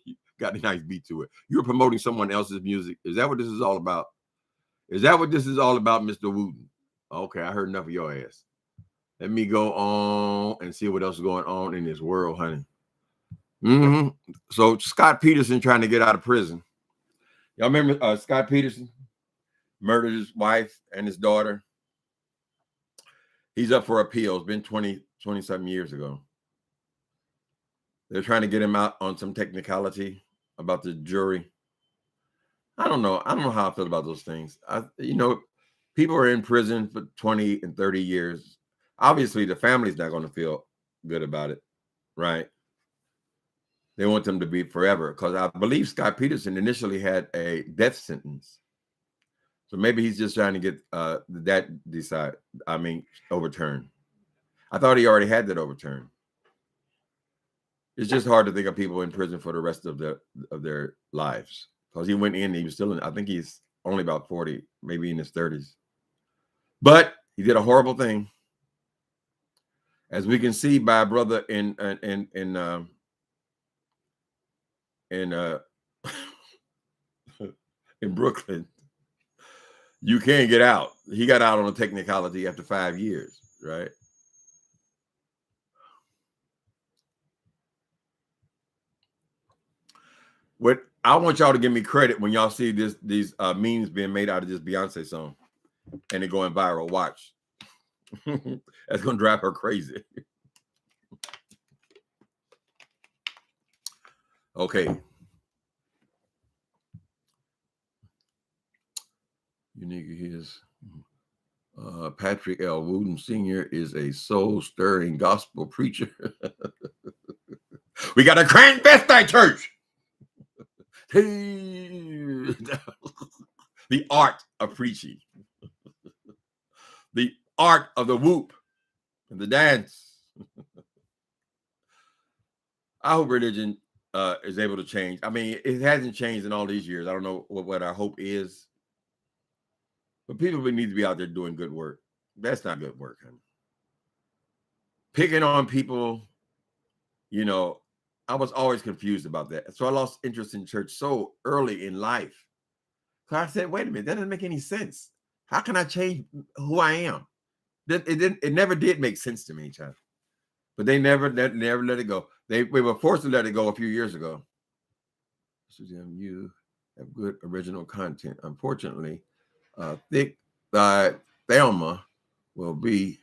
You got a nice beat to it. You're promoting someone else's music. Is that what this is all about? Is that what this is all about, Mr. Wooten? Okay, I heard enough of your ass. Let me go on and see what else is going on in this world, honey. So Scott Peterson trying to get out of prison. Y'all remember Scott Peterson murdered his wife and his daughter? He's up for appeal. It's been 20-something years ago. They're trying to get him out on some technicality about the jury. I don't know. I don't know how I feel about those things. People are in prison for 20 and 30 years. Obviously, the family's not going to feel good about it, right? They want them to be forever because I believe Scott Peterson initially had a death sentence. So maybe he's just trying to get that overturned. I thought he already had that overturned. It's just hard to think of people in prison for the rest of their lives because he went in. He was still in. I think he's only about 40, maybe in his 30s. But he did a horrible thing, as we can see by a brother in Brooklyn. You can't get out. He got out on a technicality after 5 years, right? What I want y'all to give me credit when y'all see these memes being made out of this Beyonce song and it going viral. Watch. That's gonna drive her crazy. Okay. Unique is Patrick L. Wooten Sr. is a soul-stirring gospel preacher. We got a transvestite church. The art of preaching. The art of the whoop and the dance. I hope religion is able to change. I mean, it hasn't changed in all these years. I don't know what our hope is. But people need to be out there doing good work. That's not good work, honey. Picking on people, I was always confused about that. So I lost interest in church so early in life. So I said, wait a minute, that doesn't make any sense. How can I change who I am? It never did make sense to me, child. But they never let it go. We were forced to let it go a few years ago. You have good original content. Unfortunately, Thick Thigh Thelma will be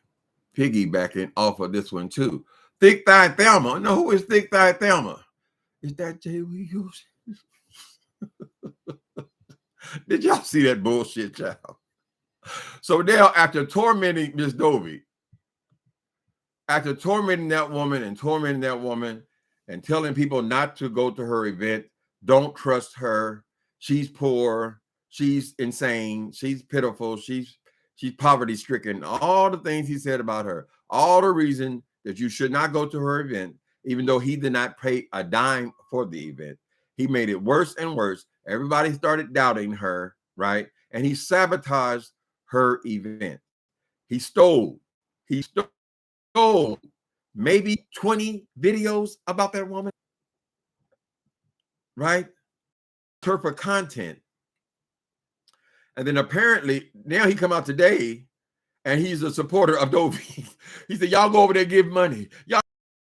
piggybacking off of this one too. Thick Thigh Thelma. No, who is Thick Thigh Thelma? Is that Jay Williams? Did y'all see that bullshit, child? So now, after tormenting Miss Dovey, after tormenting that woman and telling people not to go to her event, don't trust her, she's poor, she's insane, she's pitiful, she's poverty stricken, all the things he said about her, all the reason that you should not go to her event, even though he did not pay a dime for the event. He made it worse and worse. Everybody started doubting her, right? And he sabotaged her event. He stole maybe 20 videos about that woman, right? Her for content. And then apparently now he come out today and he's a supporter of Dovey. He said, y'all go over there, give money. Y'all,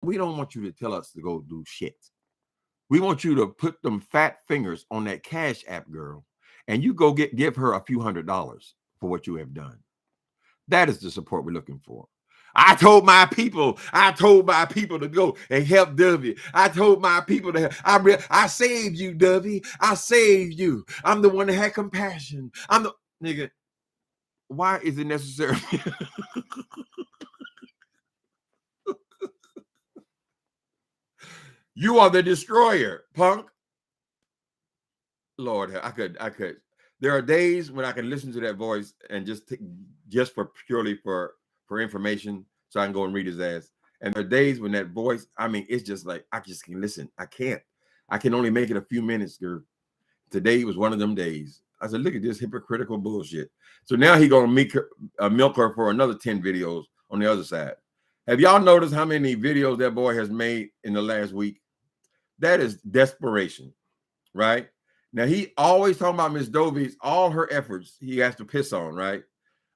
we don't want you to tell us to go do shit. We want you to put them fat fingers on that Cash App girl and you go give her a few $100s for what you have done. That is the support we're looking for. I told my people to go and help Dovey. I told my people to help. I saved you, Dovey. I saved you. I'm the one that had compassion. I'm the nigga. why is it necessary? You are the destroyer, punk. Lord, I could. There are days when I can listen to that voice and just for purely for information, so I can go and read his ass. And there are days when that voice, I mean, it's just like I just can listen. I can't. I can only make it a few minutes, girl. Today was one of them days. I said, look at this hypocritical bullshit. So now he gonna milk her for another 10 videos on the other side. Have y'all noticed how many videos that boy has made in the last week? That is desperation, right? Now, he always talking about Miss Dovey's, all her efforts he has to piss on, right?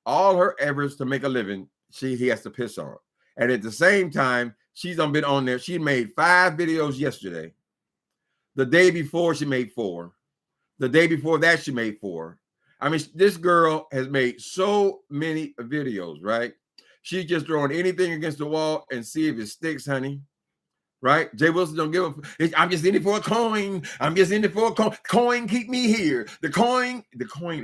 All her efforts to make a living, he has to piss on. And at the same time, she's been on there. She made 5 videos yesterday. The day before, she made 4. The day before that, she made 4. I mean, this girl has made so many videos, right? She's just throwing anything against the wall and see if it sticks, honey. Right? Jay Wilson don't give a. I'm just in it for a coin. I'm just in it for a coin. Coin keep me here. The coin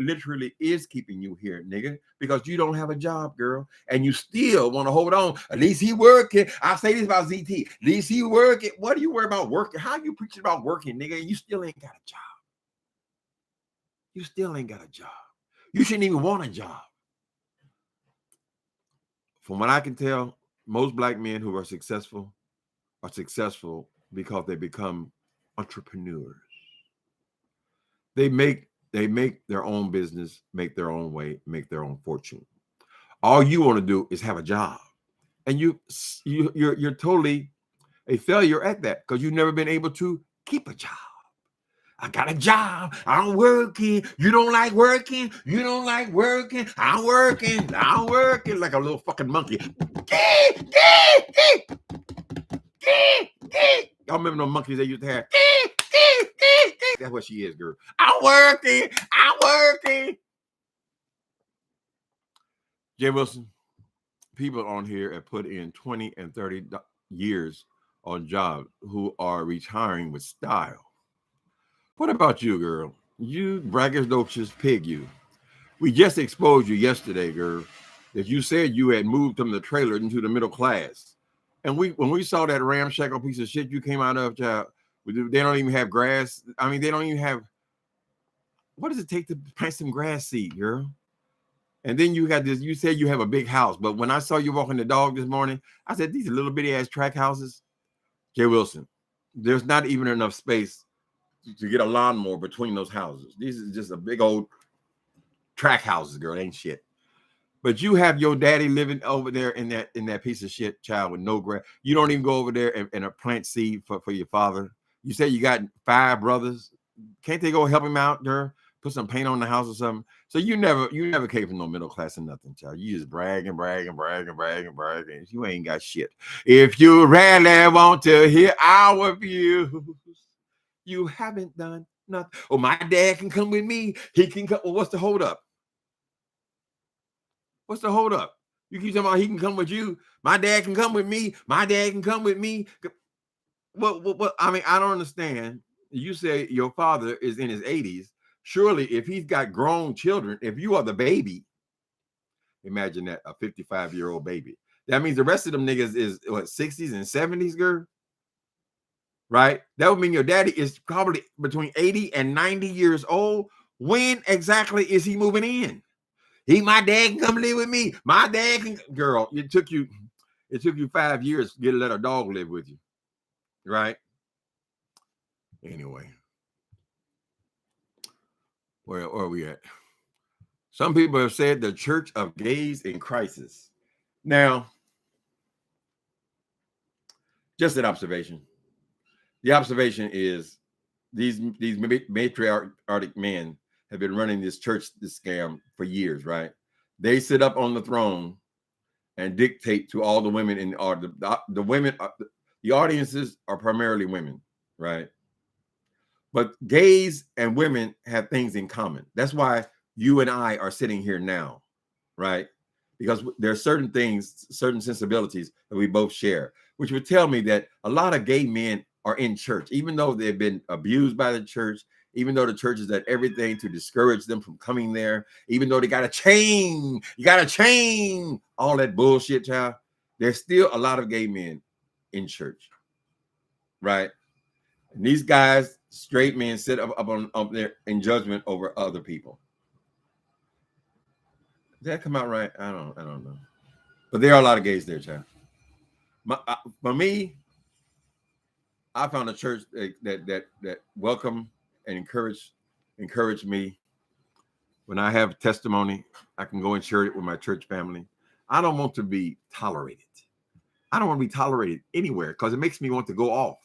literally is keeping you here, nigga, because you don't have a job, girl, and you still want to hold on. At least he working. I say this about ZT. At least he working. What do you worry about working? How you preaching about working, nigga? And you still ain't got a job. You still ain't got a job. You shouldn't even want a job. From what I can tell, most black men who are successful because they become entrepreneurs. They make their own business, make their own way, make their own fortune. All you want to do is have a job, and you're totally a failure at that because you've never been able to keep a job. I got a job. I'm working. You don't like working. You don't like working. I'm working. I'm working like a little fucking monkey. Y'all remember those monkeys they used to have? That's what she is, girl. I'm working. I'm working. Jay Wilson, people on here have put in 20 and 30 years on jobs who are retiring with style. What about you, girl? You braggadocious pig, you. We just exposed you yesterday, girl, that you said you had moved from the trailer into the middle class. And when we saw that ramshackle piece of shit you came out of, child, they don't even have grass. I mean, they don't even have. What does it take to plant some grass seed, girl? And then you got this. You said you have a big house, but when I saw you walking the dog this morning, I said these are little bitty ass track houses. Jay Wilson, there's not even enough space to get a lawnmower between those houses. These is just a big old track houses, girl. Ain't shit. But you have your daddy living over there in that piece of shit, child, with no grass. You don't even go over there and plant seed for your father. You say you got 5 brothers. Can't they go help him out, girl? Put some paint on the house or something. So you never came from no middle class or nothing, child. You just bragging. You ain't got shit. If you really want to hear our views, you haven't done nothing. Oh, my dad can come with me. He can come. Well, what's the hold up? What's the hold up? You keep talking about he can come with you. My dad can come with me. My dad can come with me. Well, I mean, I don't understand. You say your father is in his 80s. Surely, if he's got grown children, if you are the baby, imagine that, a 55-year-old baby. That means the rest of them niggas is what, 60s and 70s, girl? Right? That would mean your daddy is probably between 80 and 90 years old. When exactly is he moving in? My dad can come live with me. My dad can, girl, it took you 5 years to let a dog live with you. Right? Anyway. Where are we at? Some people have said the church of gays in crisis. Now, just an observation. The observation is these matriarchal men have been running this church, this scam for years, right? They sit up on the throne and dictate to all the women in the women. The audiences are primarily women, right? But gays and women have things in common. That's why you and I are sitting here now, right? Because there are certain things, certain sensibilities that we both share, which would tell me that a lot of gay men are in church, even though they've been abused by the church, even though the church has done everything to discourage them from coming there, even though they got a chain, all that bullshit, child, there's still a lot of gay men in church, right? And these guys, straight men, sit up there in judgment over other people. Did that come out right? I don't know. But there are a lot of gays there, child. For me, I found a church that welcome and encourage me. When I have testimony, I can go and share it with my church family. I don't want to be tolerated. I don't want to be tolerated anywhere because it makes me want to go off.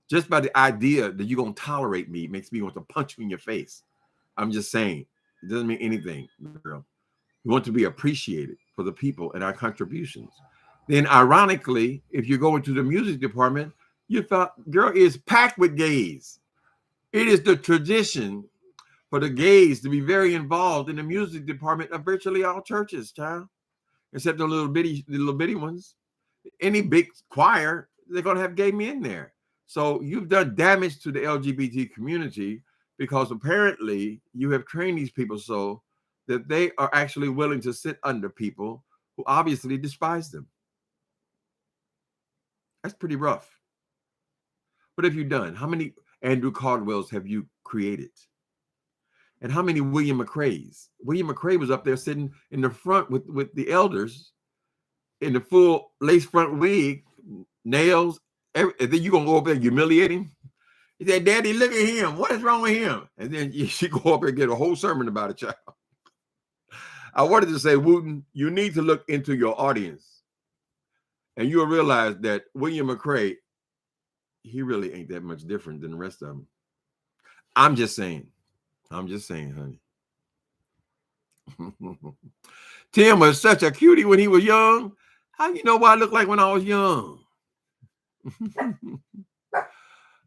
Just by the idea that you're going to tolerate me, it makes me want to punch you in your face. I'm just saying, it doesn't mean anything, girl. We want to be appreciated for the people and our contributions. Then ironically, if you go into the music department, you thought, girl, is packed with gays. It is the tradition for the gays to be very involved in the music department of virtually all churches, child, except the little bitty ones. Any big choir, they're going to have gay men there. So you've done damage to the LGBT community because apparently you have trained these people so that they are actually willing to sit under people who obviously despise them. That's pretty rough. What have you done? How many Andrew Caldwells have you created? And how many William McRae's? William McRae was up there sitting in the front with the elders in the full lace front wig, nails. And then you're going to go up there and humiliate him? He said, Daddy, look at him. What is wrong with him? And then she go up there and get a whole sermon about it, child. I wanted to say, Wooten, you need to look into your audience. And you'll realize that William McRae, he really ain't that much different than the rest of them. I'm just saying, honey. Tim was such a cutie when he was young. How you know what I look like when I was young?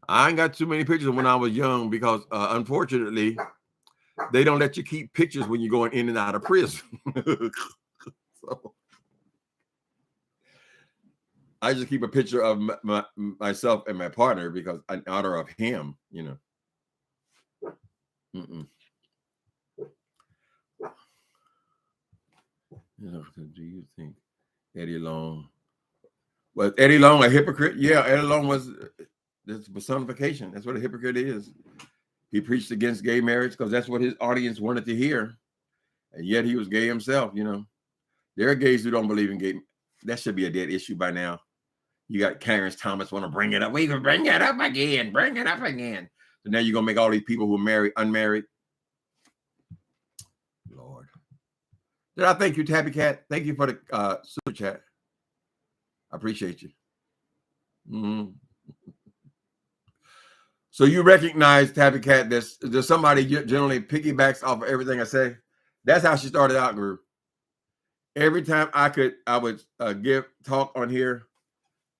I ain't got too many pictures of when I was young because, unfortunately, they don't let you keep pictures when you're going in and out of prison. So I just keep a picture of myself and my partner because in honor of him, you know. Do you think Eddie Long was a hypocrite? Yeah, Eddie Long was this personification. That's what a hypocrite is. He preached against gay marriage because that's what his audience wanted to hear. And yet he was gay himself, you know. There are gays who don't believe in gay. That should be a dead issue by now. You got Clarence Thomas want to bring it up. We can bring it up again. Bring it up again. So now you're going to make all these people who are married, unmarried. Lord. Did I thank you, Tabby Cat? Thank you for the super chat. I appreciate you. So you recognize, Tabby Cat, there's somebody generally piggybacks off of everything I say. That's how she started out, Guru. Every time I would give talk on here,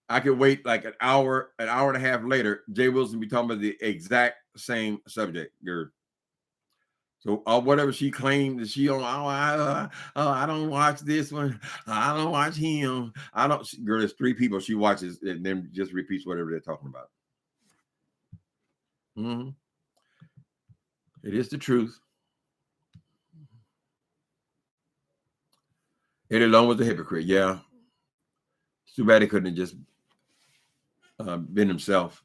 I could wait like an hour and a half later. Jay Wilson be talking about the exact same subject, Guru. So whatever she claimed that she don't, I don't watch this one. I don't watch him. Girl, there's 3 people she watches and then just repeats whatever they're talking about. It is the truth. Eddie Long was a hypocrite. Yeah. It's too bad he couldn't have just been himself.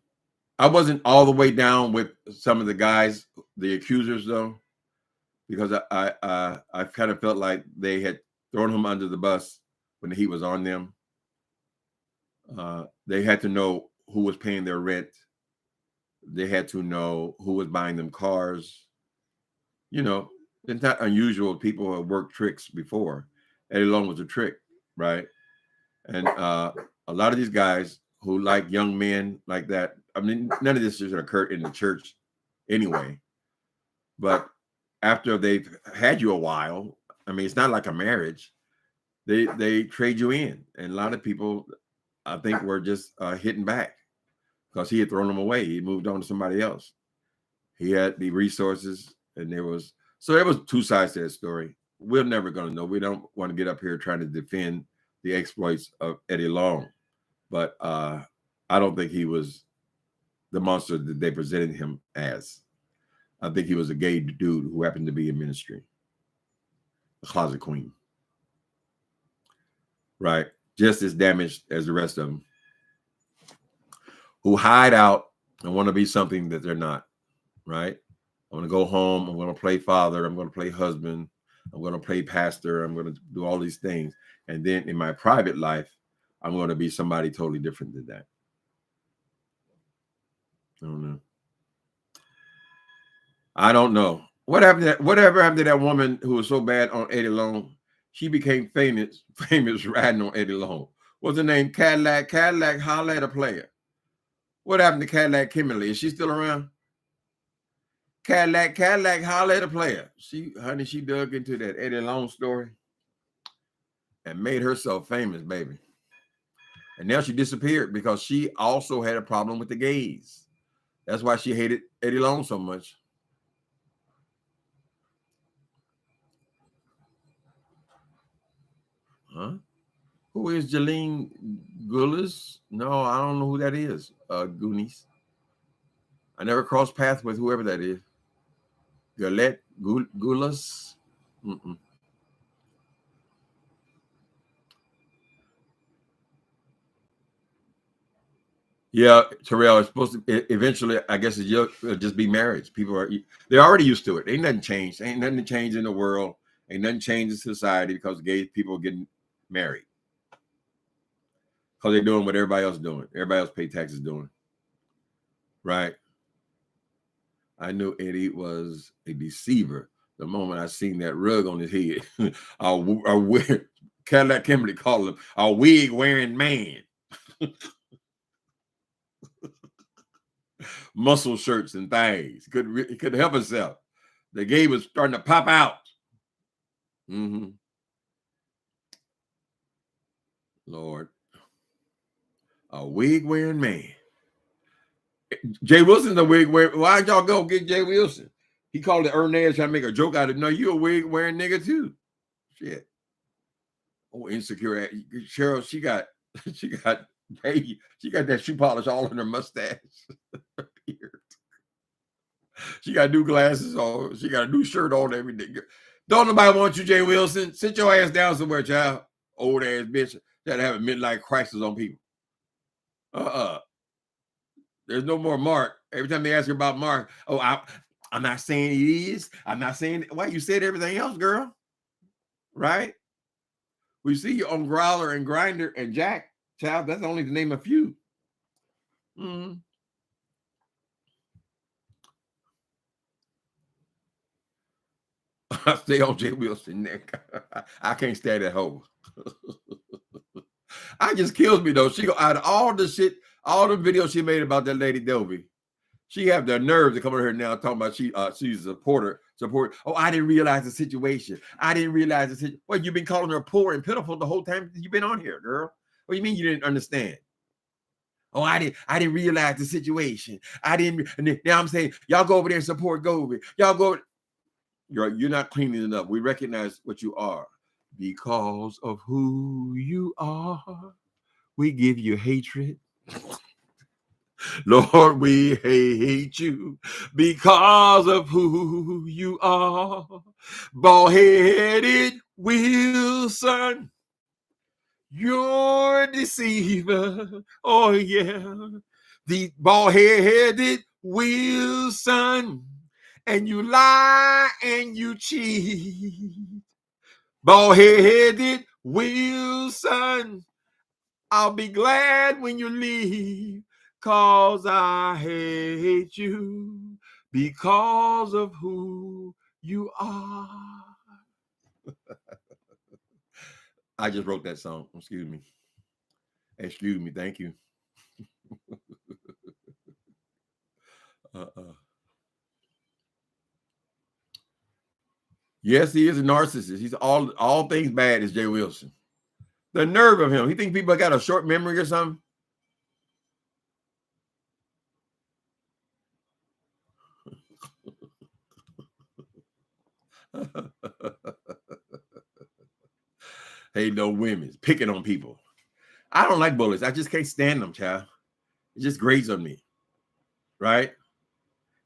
I wasn't all the way down with some of the guys, the accusers, though, because I kind of felt like they had thrown him under the bus when he was on them. They had to know who was paying their rent. They had to know who was buying them cars. You know, it's not unusual. People have worked tricks before. Eddie Long was a trick, right? And a lot of these guys who like young men like that, I mean, none of this just occurred in the church anyway. But after they've had you a while, I mean, it's not like a marriage. They trade you in. And a lot of people, I think, were just hitting back because he had thrown them away. He moved on to somebody else. He had the resources, and there was 2 sides to that story. We're never going to know. We don't want to get up here trying to defend the exploits of Eddie Long, but I don't think he was the monster that they presented him as. I think he was a gay dude who happened to be in ministry. A closet queen. Right? Just as damaged as the rest of them. Who hide out and want to be something that they're not. Right? I'm going to go home. I'm going to play father. I'm going to play husband. I'm going to play pastor. I'm going to do all these things. And then in my private life, I'm going to be somebody totally different than that. I don't know. Whatever happened to that woman who was so bad on Eddie Long? She became famous riding on Eddie Long. What's her name? Cadillac holla at a player. What happened to Cadillac Kimberly? Is she still around? Cadillac holla at a player. She dug into that Eddie Long story and made herself famous, baby. And now she disappeared because she also had a problem with the gays. That's why she hated Eddie Long so much. Huh? Who is Jalene Gullis? No, I don't know who that is. Goonies. I never crossed paths with whoever that is. Gullis. Yeah, Terrell, it's supposed to eventually, I guess, it'll just be marriage. They're already used to it. Ain't nothing changed. Ain't nothing changed in the world. Ain't nothing changed in society because gay people are getting married. Because they're doing what everybody else is doing. Everybody else pay taxes doing. Right? I knew Eddie was a deceiver the moment I seen that rug on his head. Cadillac Kimberly called him a wig wearing man. Muscle shirts and things. He couldn't help himself. The gay was starting to pop out. Lord. A wig wearing man. Jay Wilson's a wig wearing. Why'd y'all go get Jay Wilson? He called it Ernest trying to make a joke out of it. No, you a wig wearing nigga too. Shit. Oh, insecure. Cheryl, she got that shoe polish all in her mustache. She got new glasses on. She got a new shirt on, everything. Don't nobody want you, Jay Wilson. Sit your ass down somewhere, child. Old ass bitch. You gotta have a midlife crisis on people. There's no more Mark. Every time they ask you about Mark, I'm not saying he is. I'm not saying. Why you said everything else, girl? Right? We see you on Growler and Grinder and Jack, child. That's only to name a few. I stay on Jay Wilson, Nick. I can't stand that hoe. I just kills me though. She go out of all the shit, all the videos she made about that lady Dovey. She have the nerve to come over here now talking about she's a supporter. Oh, I didn't realize the situation. Well, you've been calling her poor and pitiful the whole time you've been on here, girl. What do you mean you didn't understand? Oh, I didn't realize the situation. Now I'm saying y'all go over there and support Govey. Y'all go. You're not cleaning it up. We recognize what you are. Because of who you are, we give you hatred. Lord, we hate you because of who you are. Bald-headed Wilson, you're a deceiver. Oh, yeah. The bald-headed Wilson, and you lie and you cheat. Bald-headed Wilson, I'll be glad when you leave, 'cause I hate you because of who you are. I just wrote that song. Excuse me. Thank you. Yes, he is a narcissist. He's all things bad is Jay Wilson. The nerve of him. He think people got a short memory or something? Hey, no women's picking on people. I don't like bullies. I just can't stand them, child. It just grates on me. Right?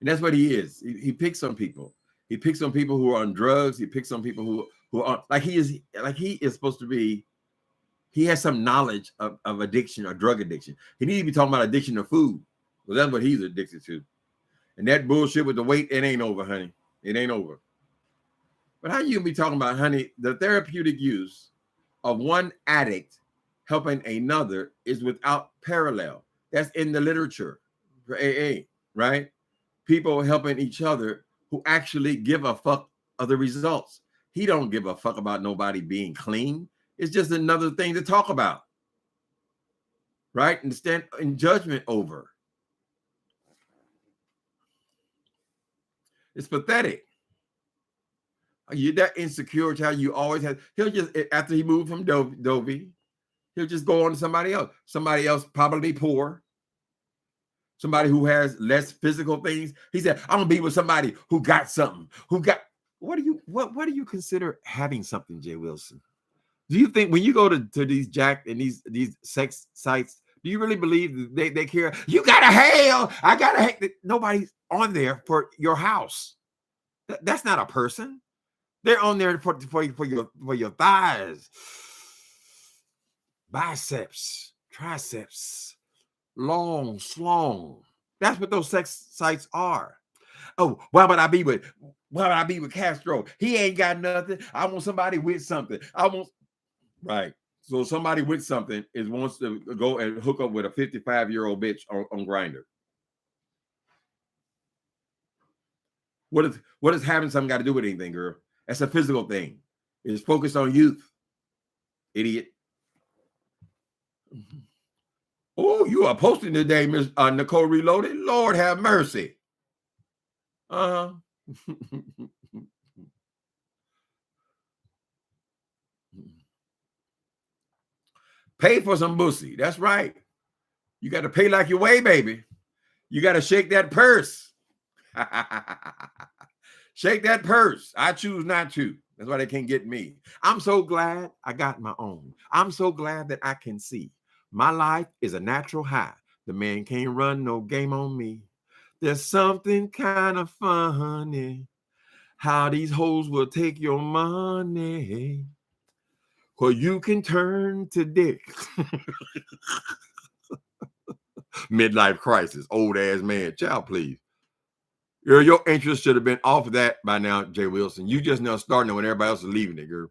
And that's what he is. He picks on people. He picks on people who are on drugs. He picks on people who are like he is supposed to be. He has some knowledge of addiction or drug addiction. He needs to be talking about addiction to food. Well, that's what he's addicted to. And that bullshit with the weight, it ain't over, honey. It ain't over. But how you be talking about, honey, the therapeutic use of one addict helping another is without parallel. That's in the literature for AA, right? People helping each other who actually give a fuck of the results. He don't give a fuck about nobody being clean. It's just another thing to talk about, right? And stand in judgment over. It's pathetic. You're that insecure child you always have. He'll just, after he moved from Dovey, he'll just go on to somebody else. Somebody else probably poor. Somebody who has less physical things. He said, I'm gonna be with somebody who got something. What do you consider having something, Jay Wilson? Do you think when you go to these jack and these sex sites, do you really believe they care? You gotta have, I gotta have. Nobody's on there for your house. That's not a person. They're on there for your thighs, biceps, triceps, long, slong. That's what those sex sites are. Oh, why would I be with Castro? He ain't got nothing. I want somebody with something. Right. So somebody with something wants to go and hook up with a 55-year-old bitch on Grindr. What is having something got to do with anything, girl? That's a physical thing. It's focused on youth. Idiot. Oh, you are posting today, Miss Nicole Reloaded. Lord have mercy. Pay for some pussy. That's right. You got to pay like you weigh, baby. You got to shake that purse. Shake that purse. I choose not to. That's why they can't get me. I'm so glad I got my own. I'm so glad that I can see. My life is a natural high. The man can't run no game on me. There's something kind of funny how these hoes will take your money. Well, you can turn to dick. Midlife crisis, old ass man. Child, please. Your interest should have been off of that by now, Jay Wilson. You just now starting it when everybody else is leaving it, girl.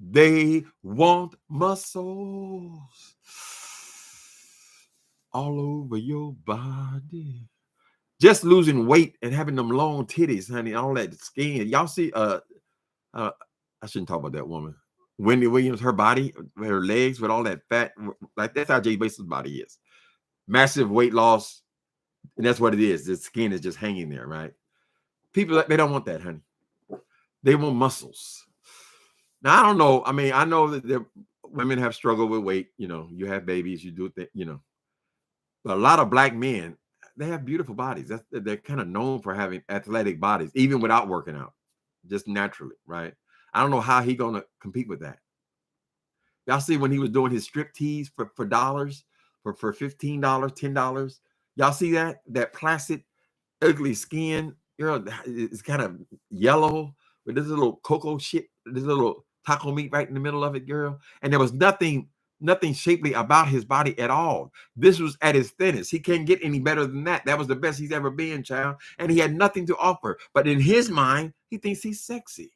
They want muscles all over your body. Just losing weight and having them long titties, honey, all that skin. Y'all see, I shouldn't talk about that woman. Wendy Williams, her body, her legs with all that fat, like that's how Jay Wilson's body is. Massive weight loss, and that's what it is. The skin is just hanging there, right? People, they don't want that, honey. They want muscles. Now, I don't know. I mean, I know that women have struggled with weight. You know, you have babies, you do it, you know. But a lot of black men, they have beautiful bodies. They're kind of known for having athletic bodies, even without working out, just naturally, right? I don't know how he's going to compete with that. Y'all see when he was doing his strip tease for dollars, for $15, $10. Y'all see that? That placid, ugly skin, you know, it's kind of yellow with this little cocoa shit, this little taco meat right in the middle of it, girl. And there was nothing shapely about his body at all. This was at his thinnest. He can't get any better than that. That was the best he's ever been, child. And he had nothing to offer. But in his mind, he thinks he's sexy.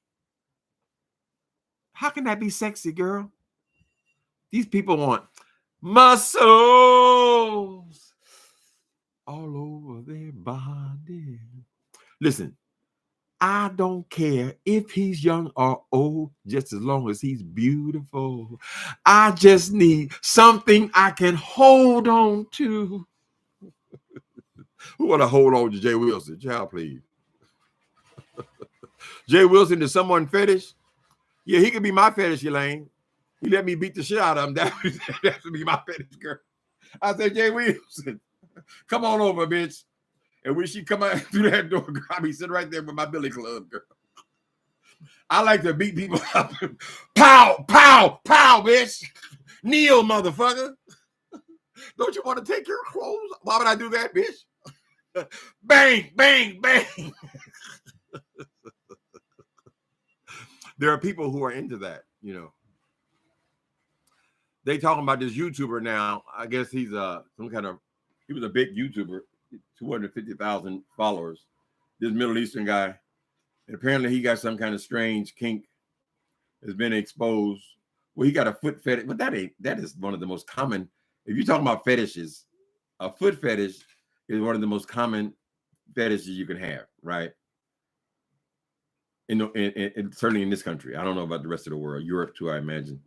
How can that be sexy, girl? These people want muscles all over their body. Listen, I don't care if he's young or old, just as long as he's beautiful. I just need something I can hold on to. Who want to hold on to Jay Wilson? Child, please. Jay Wilson is someone fetish? Yeah, he could be my fetish, Elaine. He let me beat the shit out of him. That would be my fetish, girl. I said, Jay Wilson, come on over, bitch. And when she come out through that door, girl, I be sitting right there with my billy club, girl. I like to beat people up. Pow, pow, pow, bitch. Kneel, motherfucker. Don't you want to take your clothes? Why would I do that, bitch? Bang, bang, bang. There are people who are into that, you know. They talking about this YouTuber now. I guess he's he was a big YouTuber, 250,000 followers. This Middle Eastern guy. And apparently he got some kind of strange kink has been exposed. Well, he got a foot fetish, but that is one of the most common. If you're talking about fetishes, a foot fetish is one of the most common fetishes you can have, right? Certainly in this country. I don't know about the rest of the world, Europe too, I imagine.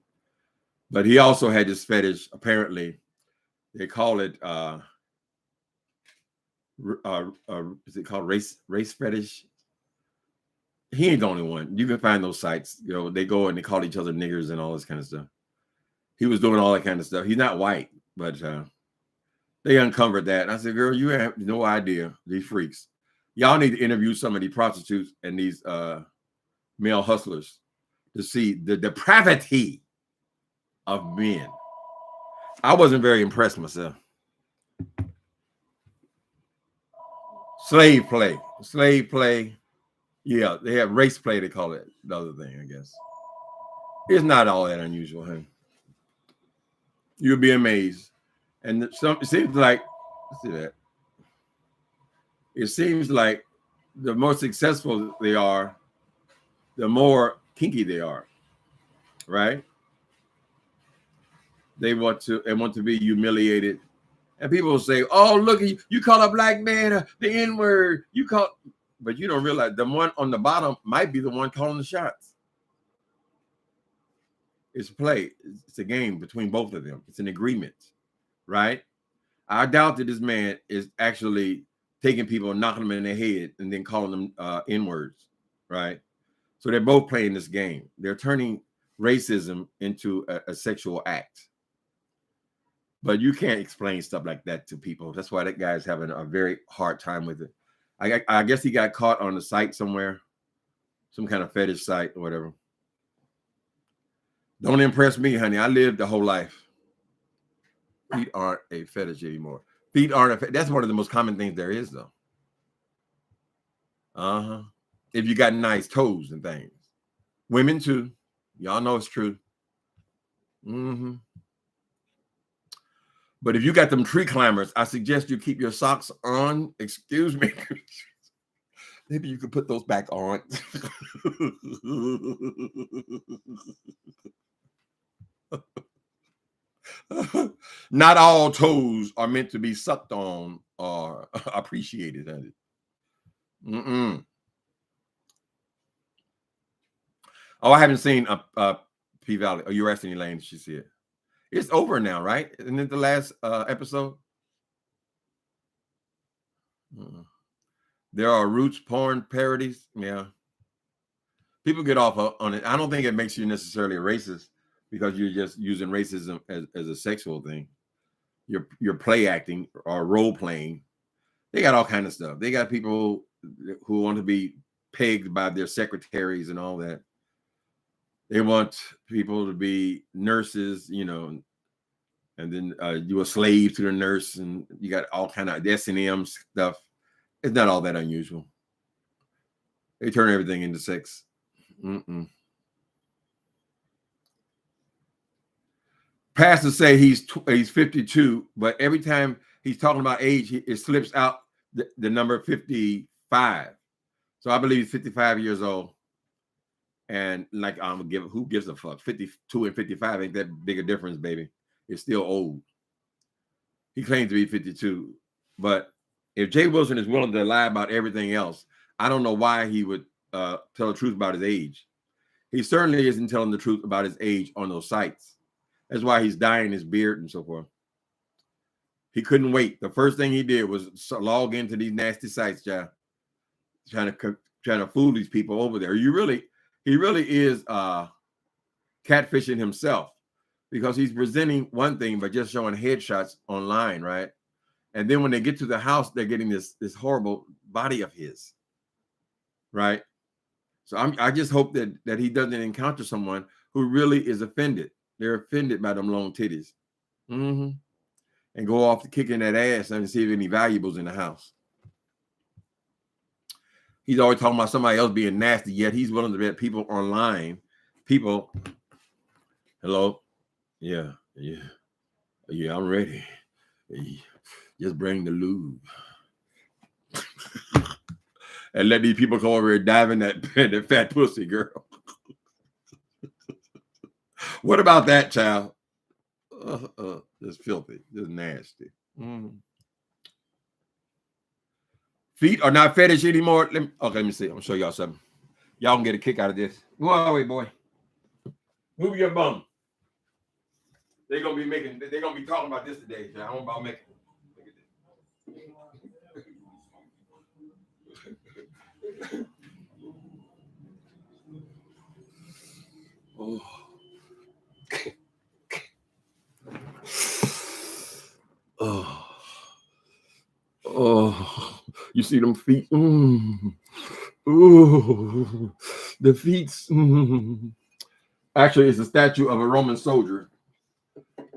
But he also had this fetish. Apparently, they call it is it called race fetish? He ain't the only one. You can find those sites. You know, they go and they call each other niggers and all this kind of stuff. He was doing all that kind of stuff. He's not white, but they uncovered that. And I said, girl, you have no idea, these freaks. Y'all need to interview some of these prostitutes and these male hustlers to see the depravity of men. I wasn't very impressed myself. Slave play. Yeah, they have race play, they call it the other thing, I guess. It's not all that unusual, huh? You'll be amazed. And it seems like, let's see that. It seems like the more successful they are, the more kinky they are, right? They want to be humiliated. And people will say, oh, look, you call a black man the N-word. But you don't realize the one on the bottom might be the one calling the shots. It's a play. It's a game between both of them. It's an agreement, right? I doubt that this man is actually taking people and knocking them in their head and then calling them N-words, right? So they're both playing this game. They're turning racism into a sexual act. But you can't explain stuff like that to people. That's why that guy's having a very hard time with it. I guess he got caught on the site somewhere, some kind of fetish site or whatever. Don't impress me, honey. I lived the whole life. Feet aren't a fetish anymore. Feet aren't that's one of the most common things there is, though. If you got nice toes and things. Women too. Y'all know it's true. But if you got them tree climbers, I suggest you keep your socks on. Excuse me. Maybe you could put those back on. Not all toes are meant to be sucked on or appreciated. Oh, I haven't seen P-Valley. Oh, you're asking Elaine, did she see it? It's over now, right? Isn't it the last episode? There are roots porn parodies. Yeah. People get off on it. I don't think it makes you necessarily a racist because you're just using racism as a sexual thing. You're play acting or role playing. They got all kind of stuff. They got people who want to be pegged by their secretaries and all that. They want people to be nurses, you know, and then you a slave to the nurse, and you got all kind of S&M stuff. It's not all that unusual. They turn everything into sex. Pastors say he's 52, but every time he's talking about age, it slips out the number 55. So I believe he's 55 years old. And like, who gives a fuck? 52 and 55 ain't that big a difference, baby. It's still old. He claims to be 52. But if Jay Wilson is willing to lie about everything else, I don't know why he would tell the truth about his age. He certainly isn't telling the truth about his age on those sites. That's why he's dyeing his beard and so forth. He couldn't wait. The first thing he did was log into these nasty sites, trying to fool these people over there. He really is catfishing himself, because he's presenting one thing by just showing headshots online, right? And then when they get to the house, they're getting this horrible body of his, right? So I just hope that he doesn't encounter someone who really is offended. They're offended by them long titties, and go off to kicking that ass and see if any valuables in the house. He's always talking about somebody else being nasty, yet he's willing to let people online. People, hello? Yeah, I'm ready. Just bring the lube. And let these people come over and dive in that fat pussy, girl. What about that, child? Just filthy, just nasty. Feet are not fetish anymore. Let me see. I'm gonna show y'all something. Y'all can get a kick out of this. Go away, boy. Move your bum. They're gonna be talking about this today. I don't about making. Oh. Oh, you see them feet? Ooh, the feet. Actually, it's a statue of a Roman soldier.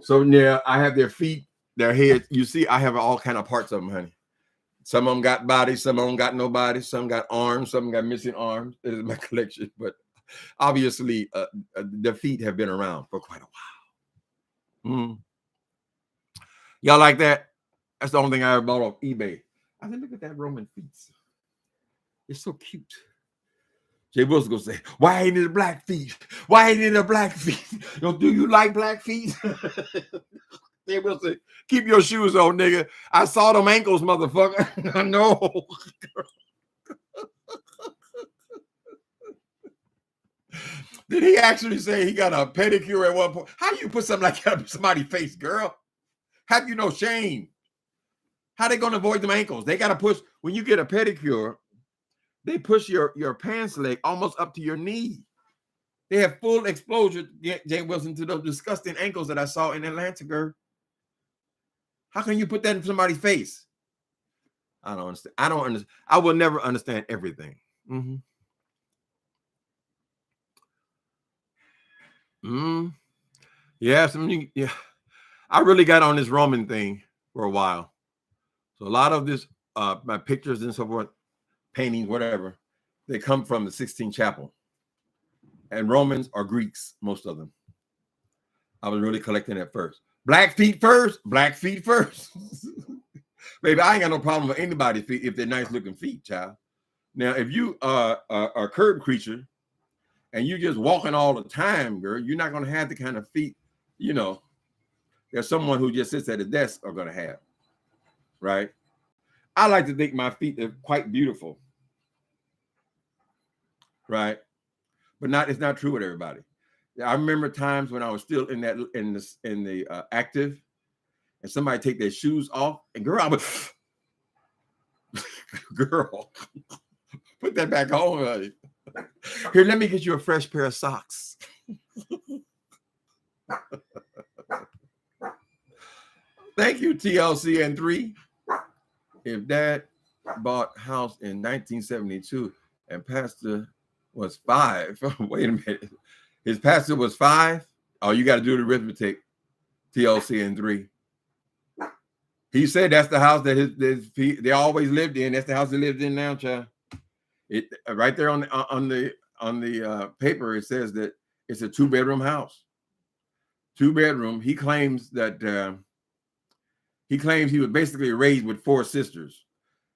So yeah, I have their feet, their heads. You see, I have all kind of parts of them, honey. Some of them got bodies, some of them got no body, some got arms, some got missing arms. It is my collection, but obviously, the feet have been around for quite a while. Y'all like that? That's the only thing I ever bought off eBay. I said, look at that Roman feet. It's so cute. Jay Wilson gonna say, why ain't it a black feet? Why ain't it a black feet? Do you like black feet? Jay Wilson, keep your shoes on, nigga. I saw them ankles, motherfucker. I know. Did he actually say he got a pedicure at one point? How do you put something like that on somebody's face, girl? Have you no shame? How they gonna avoid them ankles? They gotta push. When you get a pedicure, they push your pants leg almost up to your knee. They have full exposure, Jay Wilson, to those disgusting ankles that I saw in Atlanta, girl. How can you put that in somebody's face? I don't understand. I don't understand. I will never understand everything. Yeah, yeah. I really got on this Roman thing for a while. So a lot of this, my pictures and so forth, paintings, whatever, they come from the Sistine Chapel. And Romans are Greeks, most of them. I was really collecting at first. Black feet first, black feet first. Baby, I ain't got no problem with anybody's feet if they're nice looking feet, child. Now, if you are a curb creature and you just walking all the time, girl, you're not going to have the kind of feet, there's someone who just sits at a desk are going to have, right? I like to think my feet are quite beautiful, right? But it's not true with everybody. I remember times when I was still in the active, and somebody take their shoes off, and girl, I would, girl, put that back on, honey. Here, let me get you a fresh pair of socks. Thank you, TLC and 3. If Dad bought house in 1972 and pastor was 5, wait a minute. His pastor was 5. Oh, you got to do the arithmetic. TLC and 3. He said that's the house that they always lived in. That's the house they lived in now, child. It right there on the paper. It says that it's a 2-bedroom house. 2-bedroom. He claims that he was basically raised with 4 sisters.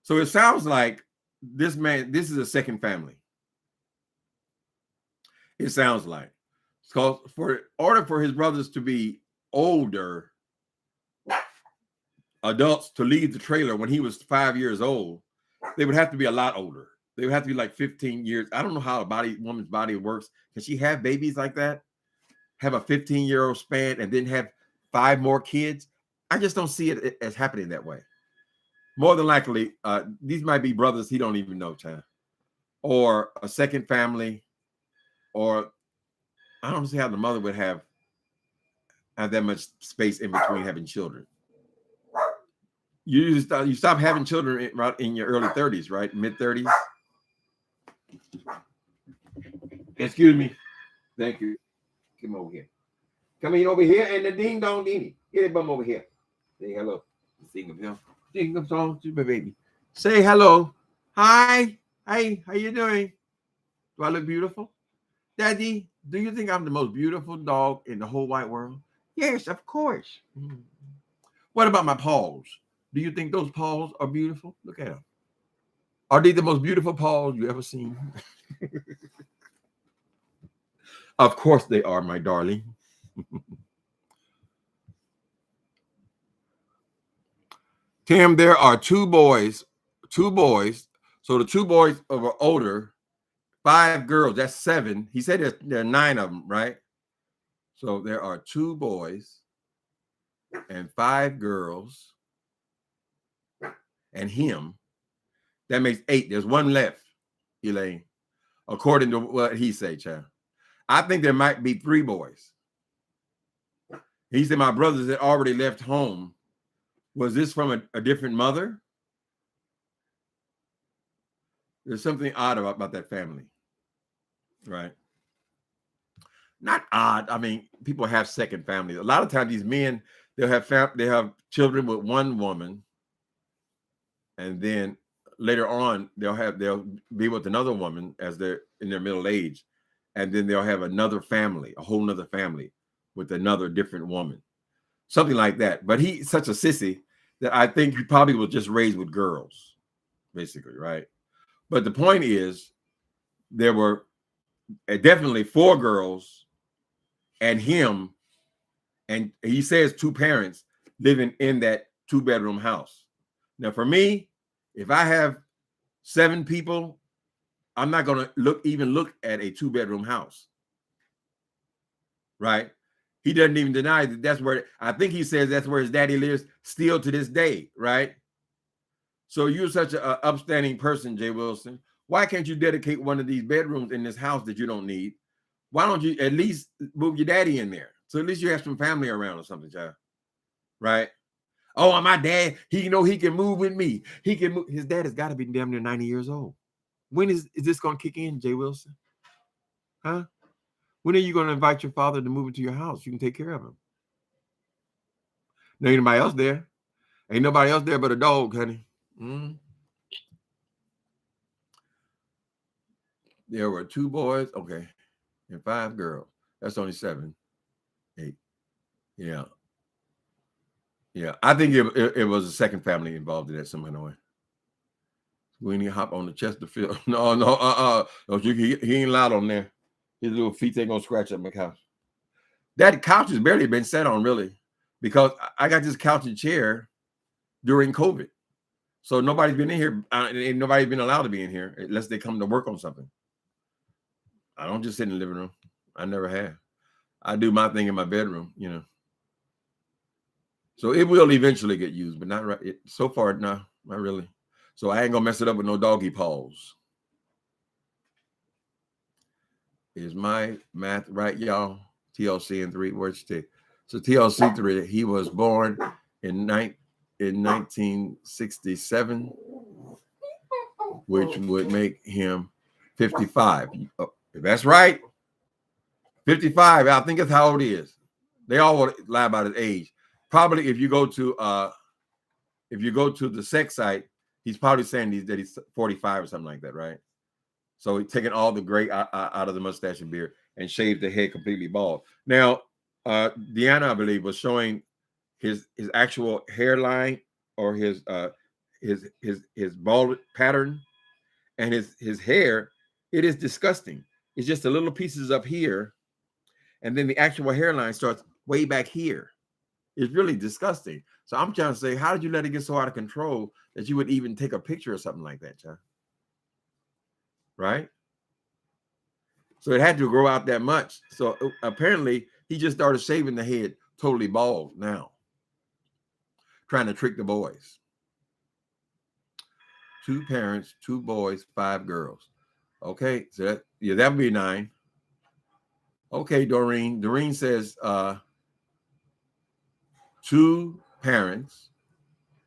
So it sounds like this is a second family. It sounds like. Because in order for his brothers to be older adults to leave the trailer when he was 5 years old, they would have to be a lot older. They would have to be like 15 years. I don't know how a woman's body works. Can she have babies like that? Have a 15-year-old span and then have 5 more kids? I just don't see it as happening that way. More than likely, these might be brothers he don't even know, child. Or a second family, or I don't see how the mother would have that much space in between having children. You stop having children in your early 30s, right? Mid 30s. Excuse me. Thank you. Come over here. Come in over here and the ding dong ding. Get it bum over here. Say hello. Sing of him. Sing a song to my baby. Say hello. Hi. Hey, how you doing? Do I look beautiful? Daddy, do you think I'm the most beautiful dog in the whole wide world? Yes, of course. What about my paws? Do you think those paws are beautiful? Look at them. Are they the most beautiful paws you ever seen? Of course they are, my darling. Tim, there are two boys. So the two boys are older, 5 girls, that's 7. He said there are 9 of them, right? So there are 2 boys and 5 girls and him. That makes 8. There's 1 left, Elaine, according to what he said, child. I think there might be 3 boys. He said my brothers had already left home. Was this from a different mother? There's something odd about that family, right? Not odd. I mean, people have second families. A lot of times, these men they have children with one woman, and then later on they'll be with another woman as they're in their middle age, and then they'll have another family, a whole nother family with another different woman, something like that. But he's such a sissy that I think he probably was just raised with girls, basically, right? But the point is, there were definitely 4 girls and him, and he says 2 parents living in that 2-bedroom house. Now, for me, if I have 7 people, I'm not going to even look at a 2-bedroom house, right? He doesn't even deny that that's where, I think he says that's where his daddy lives still to this day, right? So you're such an upstanding person, Jay Wilson. Why can't you dedicate one of these bedrooms in this house that you don't need? Why don't you at least move your daddy in there? So at least you have some family around or something, child. Right? Oh, my dad, he can move with me. He can move. His dad has got to be damn near 90 years old. When is this going to kick in, Jay Wilson? Huh? When are you going to invite your father to move into your house? You can take care of him. No, ain't nobody else there. Ain't nobody else there but a dog, honey. There were 2 boys, okay, and 5 girls. That's only 7, 8. Yeah. I think it was a second family involved in that somehow. We need to hop on the Chesterfield. No, he ain't allowed on there. His little feet ain't gonna scratch up my couch. That couch has barely been sat on, really, because I got this couch and chair during COVID. So nobody's been in here. Ain't nobody been allowed to be in here unless they come to work on something. I don't just sit in the living room. I never have. I do my thing in my bedroom, So it will eventually get used, but not right. So far, no, not really. So I ain't gonna mess it up with no doggy paws. Is my math right, y'all? TLC in 3 words. So TLC 3, he was born in 1967, which would make him 55. If that's right, 55. I think that's how old he is. They all lie about his age. Probably if you go to the sex site, he's probably saying that he's 45 or something like that, right? So he's taking all the gray out of the mustache and beard and shaved the head completely bald. Now, Deanna, I believe, was showing his actual hairline or his bald pattern and his hair. It is disgusting. It's just the little pieces up here, and then the actual hairline starts way back here. It's really disgusting. So I'm trying to say, how did you let it get so out of control that you would even take a picture or something like that, John? Right? So it had to grow out that much. So apparently he just started shaving the head totally bald now, trying to trick the boys. 2 parents, 2 boys, 5 girls. Okay, so that would be 9. Okay, Doreen. Doreen says 2 parents,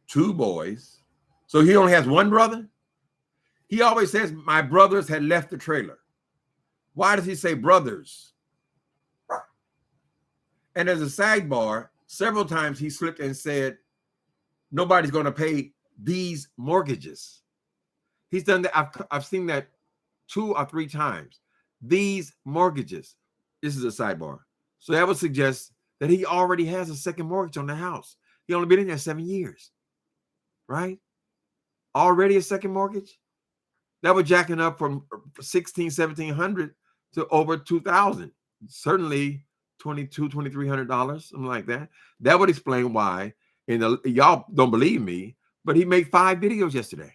2 boys. So he only has 1 brother? He always says, my brothers had left the trailer. Why does he say brothers? And as a sidebar, several times he slipped and said, nobody's going to pay these mortgages. He's done that. I've seen that 2 or 3 times. These mortgages. This is a sidebar. So that would suggest that he already has a second mortgage on the house. He only been in there 7 years, right? Already a second mortgage. That was jacking up from 1,700 to over 2,000. Certainly $2,200, $2,300, something like that. That would explain why. Y'all don't believe me, but he made 5 videos yesterday.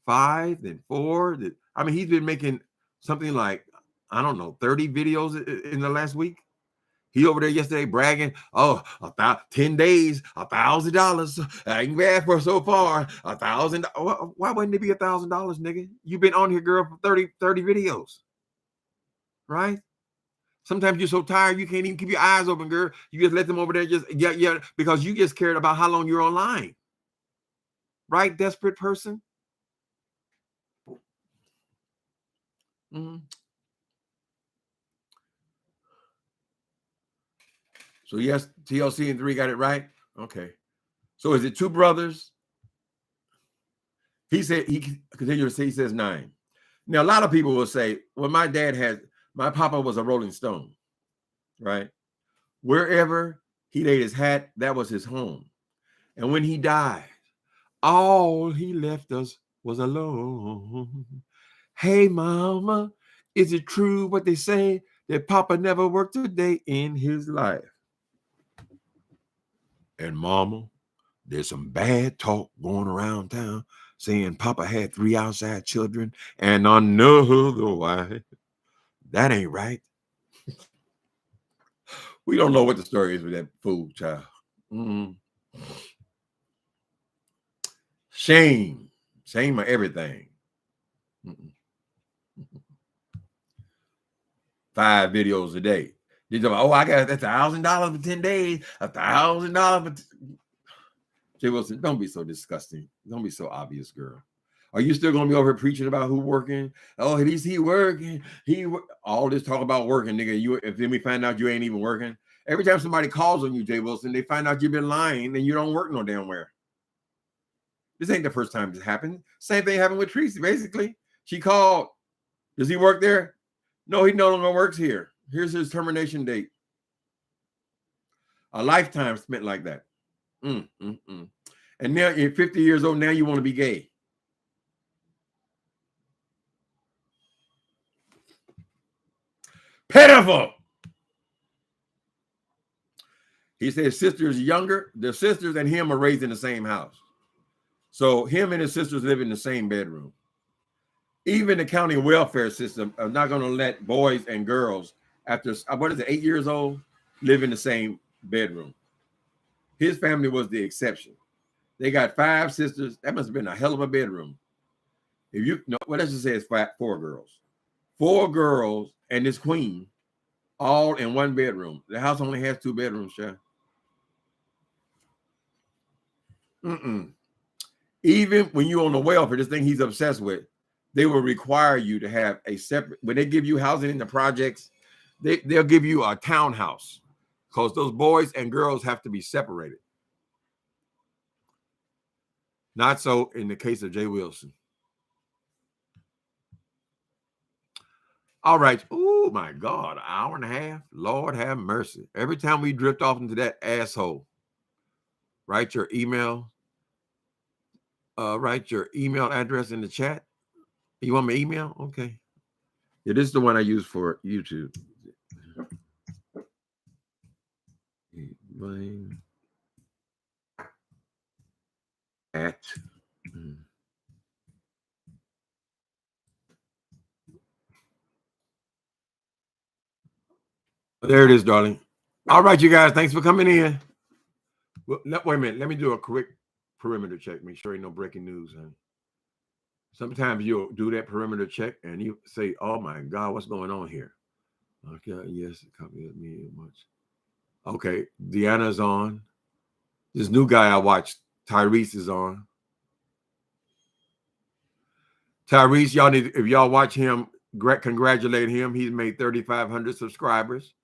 5, then 4. I mean, he's been making something like, I don't know, 30 videos in the last week. He over there yesterday bragging, oh, about 10 days, $1,000. I ain't bad for so far. $1,000. Why wouldn't it be $1,000, nigga? You've been on here, girl, for 30 videos, right? Sometimes you're so tired you can't even keep your eyes open, girl. You just let them over there yeah, because you just cared about how long you're online, right? Desperate person. Mm-hmm. So yes, TLC and 3 got it right. Okay. So is it 2 brothers? He said, he continued to say, he says 9. Now, a lot of people will say, well, my papa was a Rolling Stone, right? Wherever he laid his hat, that was his home. And when he died, all he left us was alone. Hey, mama, is it true what they say that papa never worked a day in his life? And mama, there's some bad talk going around town saying papa had 3 outside children and another wife. That ain't right. We don't know what the story is with that fool child. Shame of everything. 5 videos a day. You talk about, oh, I got $1,000 for 10 days, $1,000 for Jay Wilson, don't be so disgusting. Don't be so obvious, girl. Are you still gonna be over here preaching about who working? Oh, at least he working. All this talk about working, nigga. If then we find out you ain't even working. Every time somebody calls on you, Jay Wilson, they find out you've been lying and you don't work no damn where. This ain't the first time this happened. Same thing happened with Tracy. Basically, she called. Does he work there? No, he no longer works here. Here's his termination date. A lifetime spent like that. And now you're 50 years old. Now you want to be gay. Pitiful. He said his sister is younger. Their sisters and him are raised in the same house. So him and his sisters live in the same bedroom. Even the county welfare system are not going to let boys and girls after, 8 years old, live in the same bedroom. His family was the exception. They got 5 sisters. That must have been a hell of a bedroom. If you know, well, let's just say it's 4 girls. 4 girls and this queen, all in one bedroom. The house only has 2 bedrooms, Chef. Even when you're on the welfare, this thing he's obsessed with, they will require you to have a separate. When they give you housing in the projects, they'll give you a townhouse because those boys and girls have to be separated. Not so in the case of Jay Wilson. All right. Oh, my God. An hour and a half. Lord have mercy. Every time we drift off into that asshole, write your email. Write your email address in the chat. You want my email? Okay. Yeah, this is the one I use for YouTube. There it is, darling. All right, you guys. Thanks for coming in. Well, wait a minute. Let me do a quick perimeter check. Make sure ain't no breaking news. Honey. Sometimes you'll do that perimeter check and you say, oh, my God, what's going on here? Okay. Yes. Copy of me much. Okay. Deanna's on. This new guy I watched, Tyrese, is on. Tyrese, y'all need, if y'all watch him, congratulate him. He's made 3,500 subscribers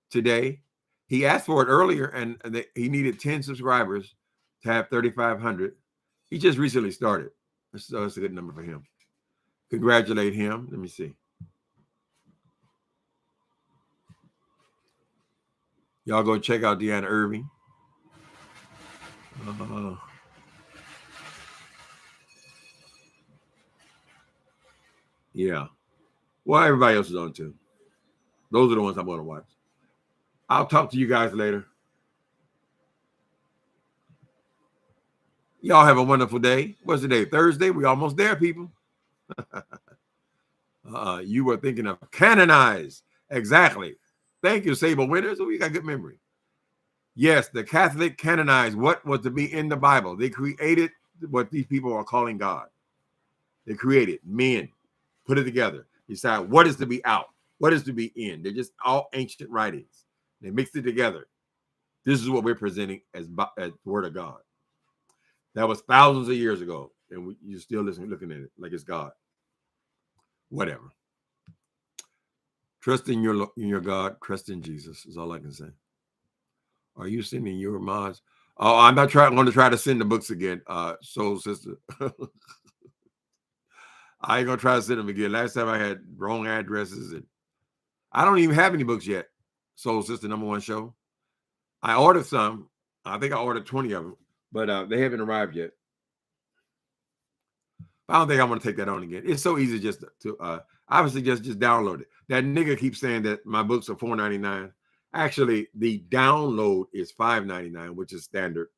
today. He asked for it earlier, and he needed 10 subscribers to have 3,500. He just recently started. That's a good number for him. Congratulate him. Let me see. Y'all go check out Deanna Irving. Yeah. Well, everybody else is on too. Those are the ones I'm going to watch. I'll talk to you guys later. Y'all have a wonderful day. What's the day? Thursday? We almost there, people. You were thinking of canonized. Exactly. Thank you, Sable Winters. Oh, you got good memory. Yes, the Catholic canonized what was to be in the Bible. They created what these people are calling God. They created men, put it together, decide what is to be out, what is to be in. They're just all ancient writings. They mixed it together. This is what we're presenting as the Word of God. That was thousands of years ago, and you're still looking at it like it's God. Whatever. Trust in your God. Trust in Jesus is all I can say. Are you sending your mods? Oh, I'm not going to try to send the books again, Soul Sister. I ain't gonna try to send them again. Last time I had wrong addresses, and I don't even have any books yet. Soul Sister #1 show. I ordered some. I think I ordered 20 of them, but they haven't arrived yet. I don't think I'm gonna take that on again. It's so easy just to obviously just download it. That nigga keeps saying that my books are $4.99. Actually, the download is $5.99, which is standard.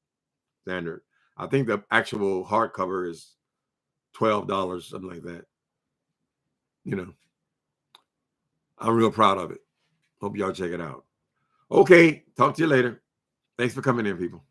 I think the actual hardcover is $12, something like that. You know, I'm real proud of it. Hope y'all check it out. Okay, talk to you later. Thanks for coming in, people.